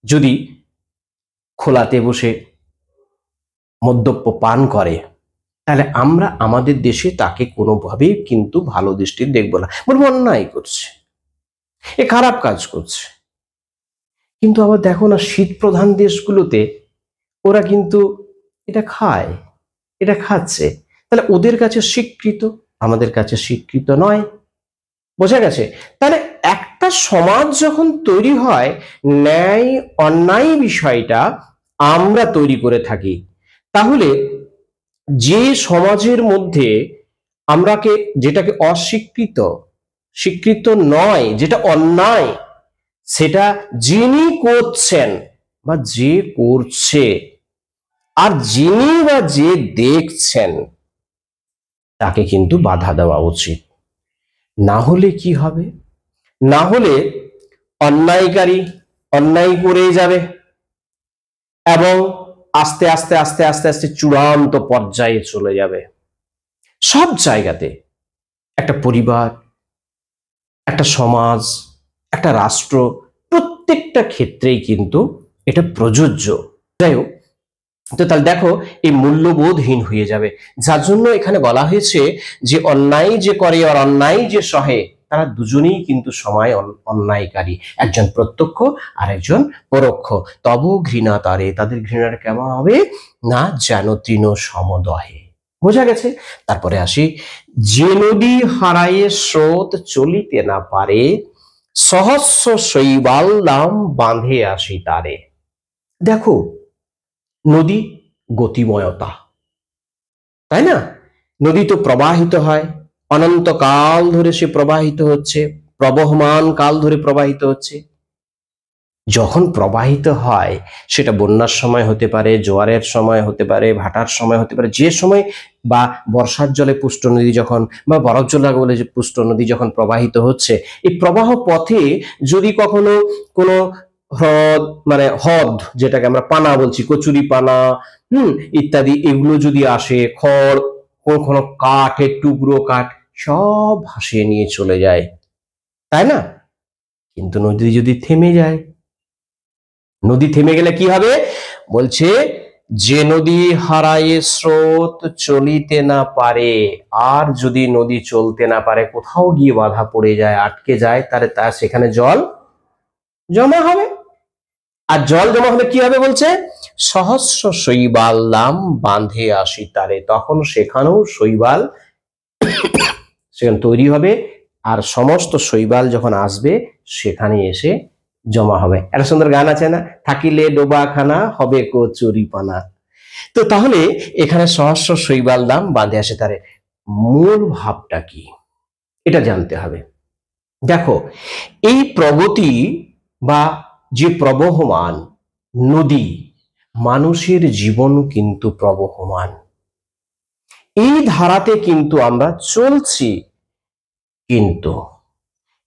A: যদি খোলাতে বসে মদ্যপ পান করে, তাহলে আমরা আমাদের দেশে তাকে কোনোভাবেই কিন্তু ভালো দৃষ্টিতে দেখবো না, বলবো অন্যায় করছে, এ খারাপ কাজ করছে। কিন্তু আবার দেখো না, শীত প্রধান দেশগুলোতে ওরা কিন্তু এটা খায়, এটা খাচ্ছে, তাহলে ওদের কাছে স্বীকৃত, আমাদের কাছে স্বীকৃত নয়। বোঝা গেছে? তাহলে একটা সমাজ যখন তৈরি হয়, ন্যায় অন্যায় বিষয়টা আমরা তৈরি করে থাকি। তাহলে যে সমাজের মধ্যে আমরাকে যেটাকে অস্বীকৃত, স্বীকৃত নয়, যেটা অন্যায়, সেটা যিনি করছেন বা যে করছে আর যিনি বা যে দেখছেন তাকে কিন্তু বাধা দেওয়া উচিত। না হলে কি হবে? না হলে অন্যায়কারী অন্যায় করে যাবে এবং আস্তে আস্তে আস্তে আস্তে আস্তে চূড়ান্ত পর্যায়ে চলে যাবে। সব জায়গাতে একটা পরিবার, একটা সমাজ, একটা রাষ্ট্র, প্রত্যেকটা ক্ষেত্রেই কিন্তু এটা প্রযোজ্য। যাই হোক, তো তাহলে দেখো এই মূল্যবোধহীন হয়ে যাবে। যার জন্য এখানে বলা হয়েছে যে অন্যায় যে করে আর অন্যায় যে সহে তারা দুজনেই কিন্তু সময় অন্যায়কারী, একজন প্রত্যক্ষ আর একজন পরোক্ষ। তব ঘৃণা তারে, তাদের ঘৃণাটা কেমন হবে না, যেন তৃণ সমদহে। বোঝা গেছে? তারপরে আসি, যে নদী হারায়ে স্রোত চলিতে না পারে, সহস্র শৈবাল নাম বাঁধে আসি তারে। দেখো, নদী গতিময়তা, তাই না? নদী তো প্রবাহিত হয়, অনন্তকাল ধরে সে প্রবাহিত হচ্ছে, প্রবহমান কাল ধরে প্রবাহিত হচ্ছে। যখন প্রবাহিত হয় সেটা বন্যার সময় হতে পারে, জোয়ারের সময় হতে পারে, ভাটার সময় হতে পারে, যে সময়, বা বর্ষার জলে পুষ্ট নদী যখন, বা বরফ জলা বলে যে পুষ্ট নদী যখন প্রবাহিত হচ্ছে, এই প্রবাহ পথে যদি কখনো কোনো হ্রদ, মানে হ্রদ যেটাকে আমরা পানা বলছি, কচুরি পানা, ইত্যাদি, এগুলো যদি আসে, খড়, কোনো কাঠের টুকরো, কাঠ, সব ভাসিয়ে নিয়ে চলে যায়, তাই না? কিন্তু নদী যদি থেমে যায়, নদী থেমে গেলে কি হবে? বলছে, যে নদী হারায়ে স্রোত চলিতে না পারে, আর যদি নদী চলতে না পারে, কোথাও গিয়ে বাধা পড়ে যায়, আটকে যায়, তাহলে তার সেখানে জল জমা হবে। আর জল জমা হলে কি হবে বলছে, সহস্র শৈবাল নাম বাঁধে আসি তারে, তখন সেখানেও শৈবাল সেখানে তৈরি হবে, আর সমস্ত শৈবাল যখন আসবে সেখানে এসে জমা হবে। একটা সুন্দর গান আছে না, থাকিলে ডোবাখানা হবে কচুরি পানা। তো তাহলে এখানে সহস্র শৈবাল নাম বাঁধে আসে তারে, মূল ভাবটা কি এটা জানতে হবে। দেখো, এই প্রগতি বা যে প্রবহমান নদী, মানুষের জীবন কিন্তু প্রবহমান, এই ধারাতে কিন্তু আমরা চলছি। কিন্তু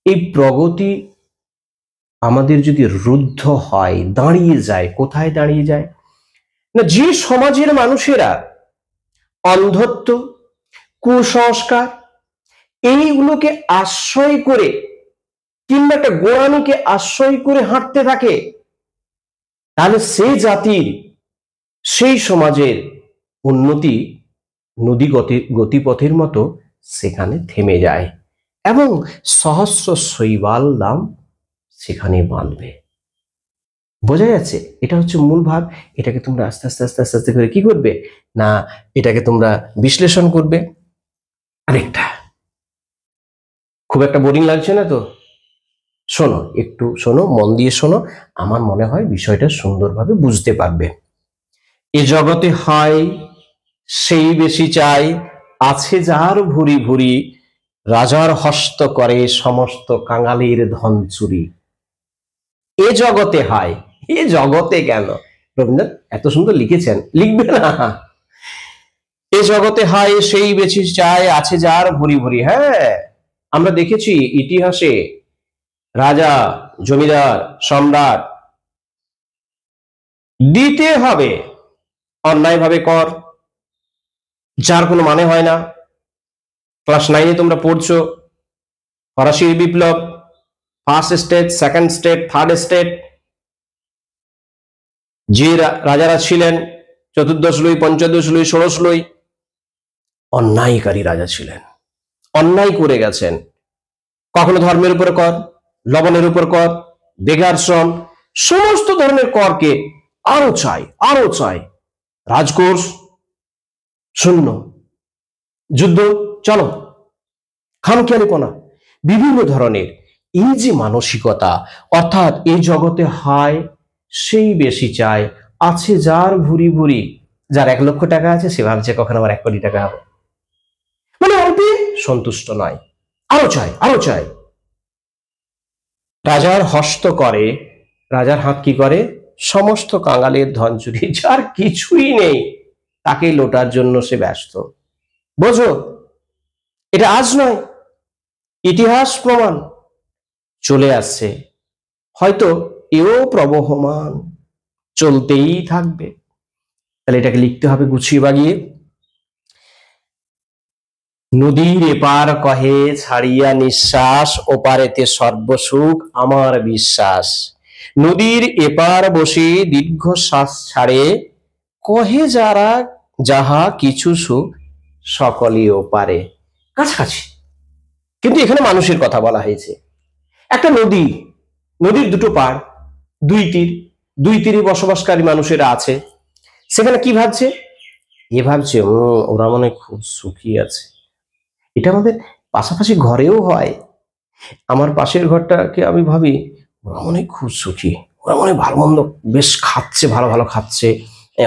A: এই প্রগতি আমাদের যদি রুদ্ধ হয়, দাঁড়িয়ে যায়, কোথায় দাঁড়িয়ে যায় না, যে সমাজের মানুষেরা অন্ধত্ব, কুসংস্কার, এইগুলোকে আশ্রয় করে, কিংবা একটা গোড়ামিকে আশ্রয় করে হাঁটতে থাকে, তাহলে সেই জাতির, সেই সমাজের উন্নতি নদী গতিপথের মতো সেখানে থেমে যায়, এবং সহস্র শৈবাল নাম সেখানে বাঁধবে। বোঝা যাচ্ছে? এটা হচ্ছে মূল ভাব। এটাকে তোমরা আস্তে আস্তে আস্তে আস্তে আস্তে করে কি করবে না, এটাকে তোমরা বিশ্লেষণ করবে। আরেকটা, খুব একটা বোরিং লাগছে না তো? শোনো, একটু শোনো, মন দিয়ে শোনো, আমার মনে হয় বিষয়টা সুন্দরভাবে বুঝতে পারবে। এ জগতে হয় সেই বেশি চাই, আছে যার ভুরি ভুরি, রাজার হস্ত করে সমস্ত কাঙালির ধন চুরি। এ জগতে হয়, এ জগতে কেন, রবীন্দ্রনাথ এত সুন্দর লিখেছেন, লিখবে না? এ জগতে হয় সেই বেশি চায়, আছে যার ভুরি ভুরি। হ্যাঁ, আমরা দেখেছি ইতিহাসে রাজা, জমিদার, সম্রাট দিতে হবে অন্যায়ভাবে কর, যার কোনো মানে হয় না। ক্লাস 9-এ তোমরা পড়ছো ফরাসি বিপ্লব, first state, second state, third state, যে রাজারা ছিলেন, চতুর্দশ লুই, পঞ্চদশ লুই, ষোড়শ লুই, অন্যায়কারী রাজা ছিলেন, অন্যায় করে গেছেন। কখনো ধর্মের উপর কর, লবণের উপর কর, বেগার শ্রম, সমস্ত ধরনের করকে আরো চাই, আরো চাই, রাজকোষ শূন্য, যুদ্ধ চলো, খামখেয়ালিপনা, বিভিন্ন ধরনের এই যে মানসিকতা, অর্থাৎ এই জগতে হয় সেই বেশি চায়, আছে যার ভুরি ভুরি। যার 1 লক্ষ টাকা আছে সে ভাবছে কখন আমার 1 কোটি টাকা হবে, মানে অল্পে সন্তুষ্ট নয়, আরো চাই, আরো চাই। রাজার হস্ত করে, রাজার হাত কি করে, সমস্ত কাঙালের ধন চুরি, যার কিছুই নেই তাকে লোটার জন্য সে ব্যস্ত। বোঝো, এটা আজ নয়, ইতিহাস প্রমাণ চলে আসছে, হয়তো এও প্রবহমান, চলতেই থাকবে। তাহলে এটাকে লিখতে হবে গুছিয়ে বাগিয়ে। নদীর এপার কহে ছাড়িয়া নিঃশ্বাস, ওপারেতে সর্বসুখ আমার বিশ্বাস। নদীর এপার বসে দীর্ঘশ্বাস ছাড়ে, কহে যারা যাহা কিছু সুখ সকলই ওপারে। কাছাকাছি, কিন্তু এখানে মানুষের কথা বলা হয়েছে। একটা নদী, নদীর দুটো পাড়, দুই তীরে বসবাসকারী মানুষেরা আছে। সেখানে কি ভাবছে? এ ভাবছে ওরা মনে হয় খুব সুখী আছে। এটা আমাদের পাশাপাশি ঘরেও হয়। আমার পাশের ঘরটাকে আমি ভাবি ওরা মনে হয় খুব সুখী, ওরা মনে হয় ভালো মন্দ বেশ খাচ্ছে, ভালো ভালো খাচ্ছে,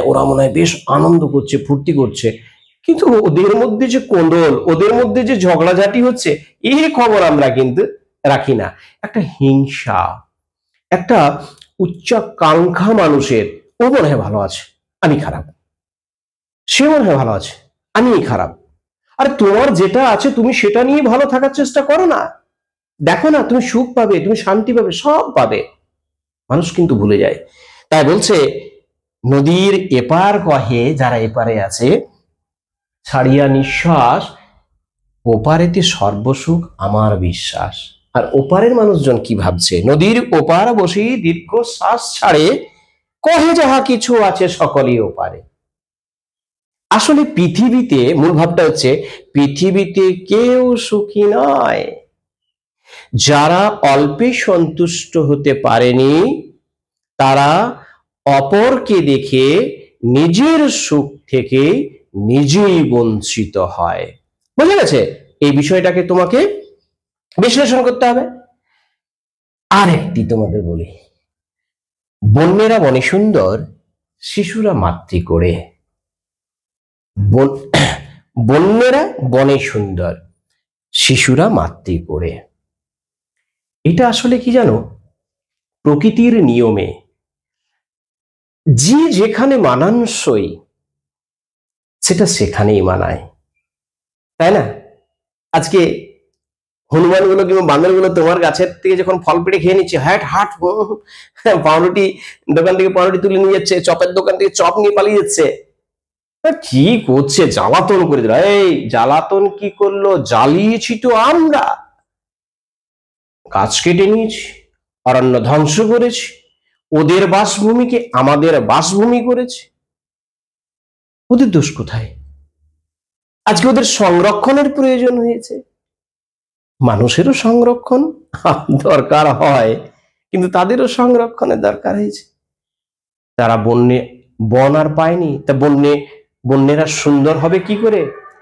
A: ওরা মনে হয় বেশ আনন্দ করছে, ফুর্তি করছে। কিন্তু ওদের মধ্যে যে কোন্দল, ওদের মধ্যে যে ঝগড়াঝাটি হচ্ছে, এই খবর আমরা কিন্তু রাখি না। একটা হিংসা, একটা উচ্চাকাঙ্ক্ষা মানুষের, ও মনে হয় ভালো আছে, আমি খারাপ, সে মনে হয় ভালো আছে, আমি খারাপ। আর তোমার যেটা আছে তুমি সেটা নিয়ে ভালো থাকার চেষ্টা করো না, দেখো না তুমি সুখ পাবে, তুমি শান্তি পাবে, সব পাবে। মানুষ কিন্তু ভুলে যায়। তাই বলছে নদীর এপার কহে যারা এপারে আছে, ছাড়িয়া নিঃশ্বাস, ওপারেতে সর্বসুখ আমার বিশ্বাস। আর ওপারের মানুষজন কি ভাবছে? নদীর ওপার বসে দীর্ঘ শ্বাস ছাড়ে, কহে যাহা কিছু আছে সকলই ওপারে। আসলে পৃথিবীতে মূল ভাবটা হচ্ছে পৃথিবীতে কেউ সুখী নয়। যারা অল্পে সন্তুষ্ট হতে পারেনি তারা অপরকে দেখে নিজের সুখ থেকে নিজেই বঞ্চিত হয়। বুঝা গেছে? এই বিষয়টাকে তোমাকে বিশ্লেষণ করতে হবে। আর একটি তোমাদের বলি, বন্যেরা বনে সুন্দর, শিশুরা মাতৃ করে। বন্যেরা বনে সুন্দর, শিশুরা মাতৃ করে। এটা আসলে কি জানো? প্রকৃতির নিয়মে যে যেখানে মানানসই সেটা সেখানেই মানায়, তাই না? আজকে হনুমান গুলো কিংবা বান্দর গুলো তোমার গাছের থেকে যখন ফল পেড়ে খেয়ে নিচ্ছে, হ্যাট হাট, পাউরুটি দোকান থেকে পাউরুটি তুলে নিয়ে যাচ্ছে, চপের দোকান থেকে চপ নিয়ে পালিয়ে যাচ্ছে, কি করছে? জ্বালাতন করে দিল। এই জ্বালাতন কি করলো? জ্বালিয়েছি তো আমরা, গাছ কেটে নিয়েছি, অরণ্য ধ্বংস করেছি, ওদের বাসভূমিকে আমাদের বাসভূমি করেছে। ওদের দোষ কোথায়? আজকে ওদের সংরক্ষণের প্রয়োজন হয়েছে। মানুষেরও সংরক্ষণ দরকার হয়, কিন্তু তাদেরও সংরক্ষণের দরকার হয়েছে। তারা বন আর পায়নি, তা বন্যেরা সুন্দর হবে কি করে?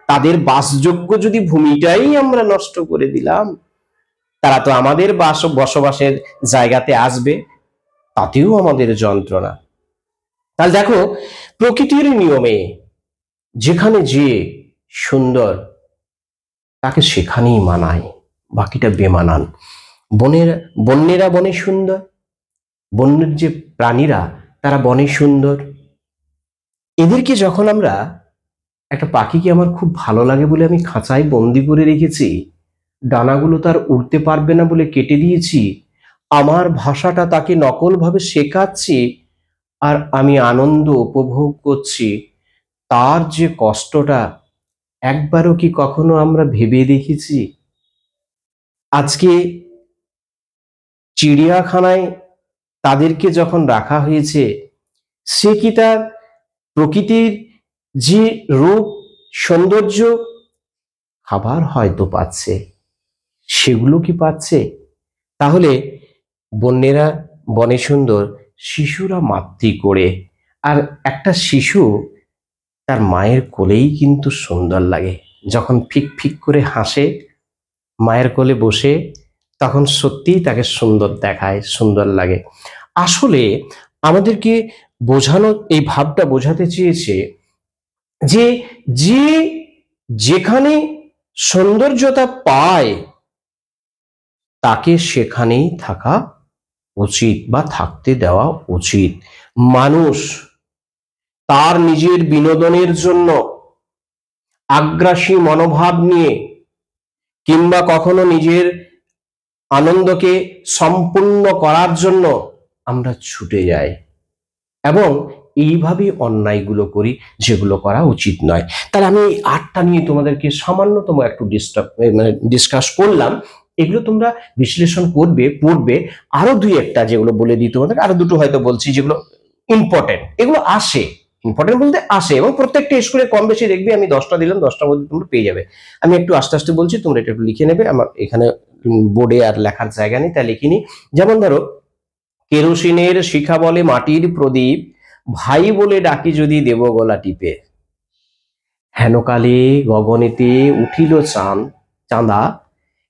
A: তাদের বাসযোগ্য যদি ভূমিটাই আমরা নষ্ট করে দিলাম, তারা তো আমাদের বসবাসের জায়গাতে আসবে, তাতেও আমাদের যন্ত্রণা। তাহলে দেখো, প্রকৃতির নিয়মে যেখানে যে সুন্দর তাকে সেখানেই মানায়, বাকিটা বেমানান। বন্যেরা বনে সুন্দর, বন্যের যে প্রাণীরা তারা বনে সুন্দর। এদেরকে যখন আমরা, একটা পাখিকে আমার খুব ভালো লাগে বলে আমি খাঁচায় বন্দি করে রেখেছি, ডানাগুলো তার উড়তে পারবে না বলে কেটে দিয়েছি, আমার ভাষাটা তাকে নকলভাবে শেখাচ্ছি, আর আমি আনন্দ উপভোগ করছি, তার যে কষ্টটা একবারও কি কখনো আমরা ভেবে দেখেছি? আজকে চিড়িয়াখানায় তাদেরকে যখন রাখা হয়েছে, সে কি তার প্রকৃতির যে রূপ সৌন্দর্য খাবার হয়তো পাচ্ছে, সেগুলো কি পাচ্ছে? তাহলে বন্যেরা বনে সুন্দর, শিশুরা মাতৃ করে। আর একটা শিশু তার মায়ের কোলেই কিন্তু সুন্দর লাগে। যখন ফিক ফিক করে হাসে মায়ের কোলে বসে, তখন সত্যিই তাকে সুন্দর দেখায়, সুন্দর লাগে। আসলে আমাদেরকে বোঝানো, এই ভাবটা বোঝাতে চেয়েছে যে যে যেখানে সৌন্দর্যতা পায় তাকে সেখানেই থাকা উচিত বা থাকতে দেওয়া উচিত। মানুষ তার নিজের বিনোদনের জন্য আগ্রাসী মনোভাব নিয়ে কিংবা কখনো নিজের আনন্দকে সম্পূর্ণ করার জন্য আমরা ছুটে যাই, এবং এইভাবে অন্যায়গুলো করি যেগুলো করা উচিত নয়। তাহলে আমি এই 8টা নিয়ে তোমাদেরকে সামান্যতম একটু ডিসকাস করলাম। এগুলো তোমরা বিশ্লেষণ করবে, পড়বে। আরো 2-1টা যেগুলো বলে দিই তোমাদের, আরো 2টো হয়তো বলছি যেগুলো ইম্পর্টেন্ট। এগুলো আসে, ইম্পর্টেন্ট বলতে আসে, এবং প্রত্যেকটা স্কুলে কম বেশি দেখবে আমি 10টা দিলাম, 10টার মধ্যে তোমরা পেয়ে যাবে। আমি একটু আস্তে আস্তে বলছি, তোমরা এটা একটু লিখে নেবে। আমার এখানে বোর্ডে আর লেখার জায়গা নেই, তাই লিখিনি। যেমন ধরো, কেরোসিনের শিখা বলে মাটির প্রদীপ, ভাই বলে ডাকি যদি দেব গলা টিপে, হেনকালে গগনেতে উঠিল চাঁদা,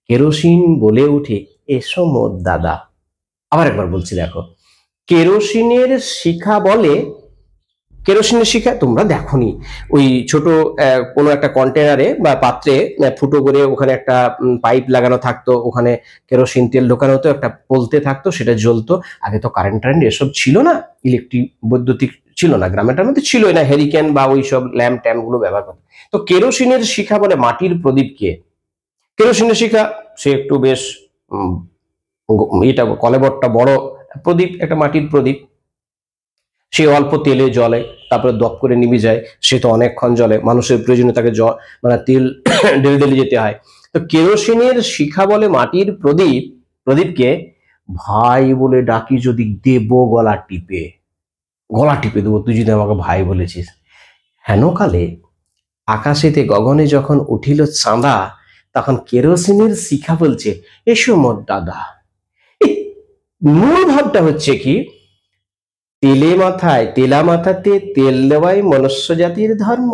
A: কেরোসিন বলে উঠে এসো মোর দাদা। আবার একবার বলছি, দেখো, কেরোসিনের শিখা বলে, কেরোসিনের শিখা তোমরা দেখোনি, ওই ছোট কোনো একটা কন্টেনারে বা পাত্রে ফুটো করে ওখানে একটা পাইপ লাগানো থাকতো, ওখানে কেরোসিন তেল ঢোকানো হতো, একটা পলতে থাকতো, সেটা জ্বলতো। আগে তো কারেন্ট এসব ছিল না, ইলেকট্রিক বৈদ্যুতিক ছিল না, গ্রামের মধ্যে ছিলই না, হেরিকেন বা ওই সব ল্যাম্প ট্যাম্প গুলো ব্যবহার করতো। তো কেরোসিনের শিখা বলে মাটির প্রদীপকে, কেরোসিনের শিখা সে একটু বেশ এটা কলেবরটা বড় প্রদীপ, একটা মাটির প্রদীপ, সে অল্প তেলে জ্বলে, তারপরে দপ করে নিভে যায়। সে তো অনেকক্ষণ জ্বলে, মানুষের প্রয়োজনে তাকে মানে তেল ঢেলে ঢেলে যেতে হয়। তো কেরোসিনের শিখা বলে মাটির প্রদীপকে ভাই বলে ডাকি যদি দেব গলা টিপে, গলা টিপে দেবো তুই যদি আমাকে ভাই বলেছিস। হেনকালে আকাশেতে গগনে যখন উঠিল চাঁদা, তখন কেরোসিনের শিখা বলছে এসো মোর দাদা। মূল ভাবটা হচ্ছে কি, তেলা মাথাতে তেল দেওয়াই মনুষ্য জাতির ধর্ম।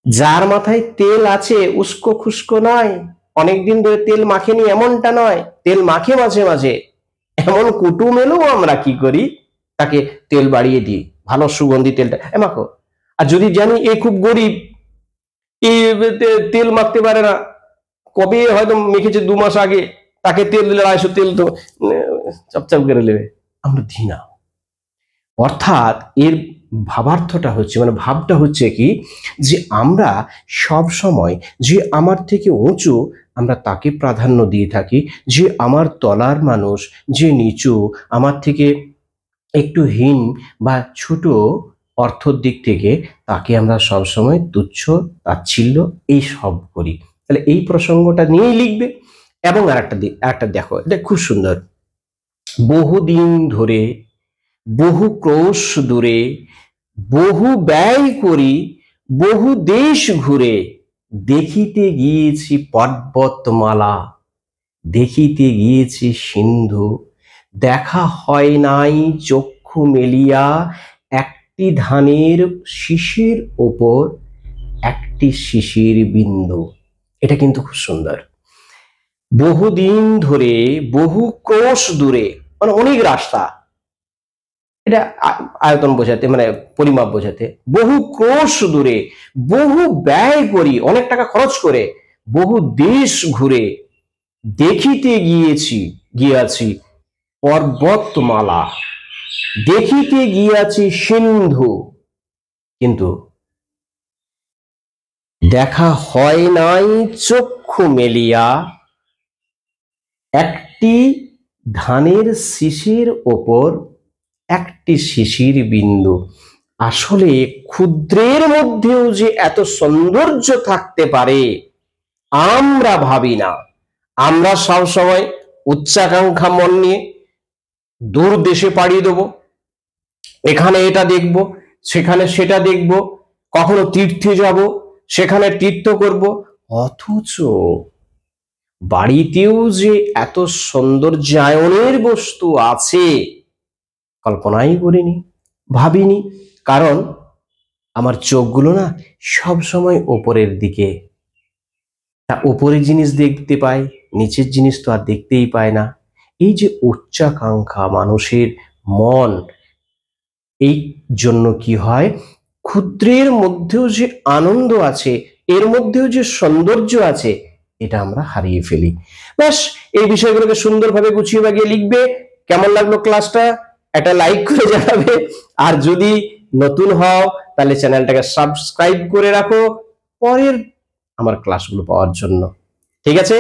A: যার মাথায় তেল আছে উস্কো খুস্কো নয়, অনেকদিন ধরে তেল মাখেনি এমনটা নয়, তেল মাখে মাঝে মাঝে, এমন কুটুম এলেও আমরা কি করি, তাকে তেল বাড়িয়ে দিই, ভালো সুগন্ধি তেলটা মাখো। আর যদি জানি এ খুব গরিব, তেল মাখতে পারে না, কবে হয়তো মেখেছে 2 মাস আগে, তাকে তেল দিলে 250 তেল তো চপচাপ করে নেবে, আমরা দিই না। অর্থাৎ এর ভাবার্থটা হচ্ছে, মানে ভাবটা হচ্ছে কি, যে আমরা সব সময় যে আমার থেকে উঁচু আমরা তাকে প্রাধান্য দিয়ে থাকি, যে আমার তলার মানুষ, যে নিচু, আমার থেকে একটু হীন বা ছোট অর্থর দিক থেকে, তাকে আমরা সবসময় তুচ্ছ তাচ্ছিল্য এই সব করি। তাহলে এই প্রসঙ্গটা নিয়েই লিখবে। এবং আরেকটা দেখো, এটা খুব সুন্দর। বহুদিন ধরে, বহু ক্রোশ দূরে, বহু ব্যয় করি, বহু দেশ ঘুরে, দেখিতে গিয়েছি পর্বতমালা, দেখিতে গিয়েছি সিন্ধু, দেখা হয় নাই চক্ষু মেলিয়া, একটি ধানের শীষের ওপর একটি শিশির বিন্দু। এটা কিন্তু খুব সুন্দর। বহুদিন ধরে, বহু ক্রোশ দূরে, মানে অনেক রাস্তা, এটা আয়তন বোঝাতে, মানে পরিমাপ বোঝাতে। বহু ক্রোশ দূরে, বহু ব্যয় করি, অনেক টাকা খরচ করে, বহু দেশ ঘুরে, দেখিতে গিয়াছি পর্বতমালা, দেখিতে গিয়াছি সিন্ধু, কিন্তু দেখা হয় নাই চক্ষু মেলিয়া, একটি ধানের শীষের ওপর একটি শিশির বিন্দু। আসলে ক্ষুদ্রের মধ্যেও যে এত সৌন্দর্য থাকতে পারে আমরা ভাবি না। আমরা সবসময় উচ্চাকাঙ্ক্ষা মন নিয়ে দূর দেশে পাড়ি দেবো, এখানে এটা দেখব, সেখানে সেটা দেখব, কখনো তীর্থে যাব, সেখানে তীর্থ করব, অথচ বাড়িতেও যে এত সৌন্দর্যায়নের বস্তু আছে কল্পনাই করিনি, ভাবিনি। কারণ আমার চোখগুলো না সব সময় ওপরের দিকে, তা ওপরের জিনিস দেখতে পায়, নিচের জিনিস তো আর দেখতেই পায় না। এই যে উচ্চাকাঙ্ক্ষা মানুষের মন, এই জন্য কি হয়, ক্ষুদ্রের মধ্যেও যে আনন্দ আছে, এর মধ্যেও যে সৌন্দর্য আছে, এটা আমরা হারিয়ে ফেলি। ব্যাস, এই বিষয়গুলোকে সুন্দরভাবে গুছিয়ে বাগিয়ে লিখবে। কেমন লাগলো ক্লাসটা একটা লাইক করে জানাবে, আর যদি নতুন হও তাহলে চ্যানেলটাকে সাবস্ক্রাইব করে রাখো পরের আমার ক্লাসগুলো পাওয়ার জন্য। ঠিক আছে।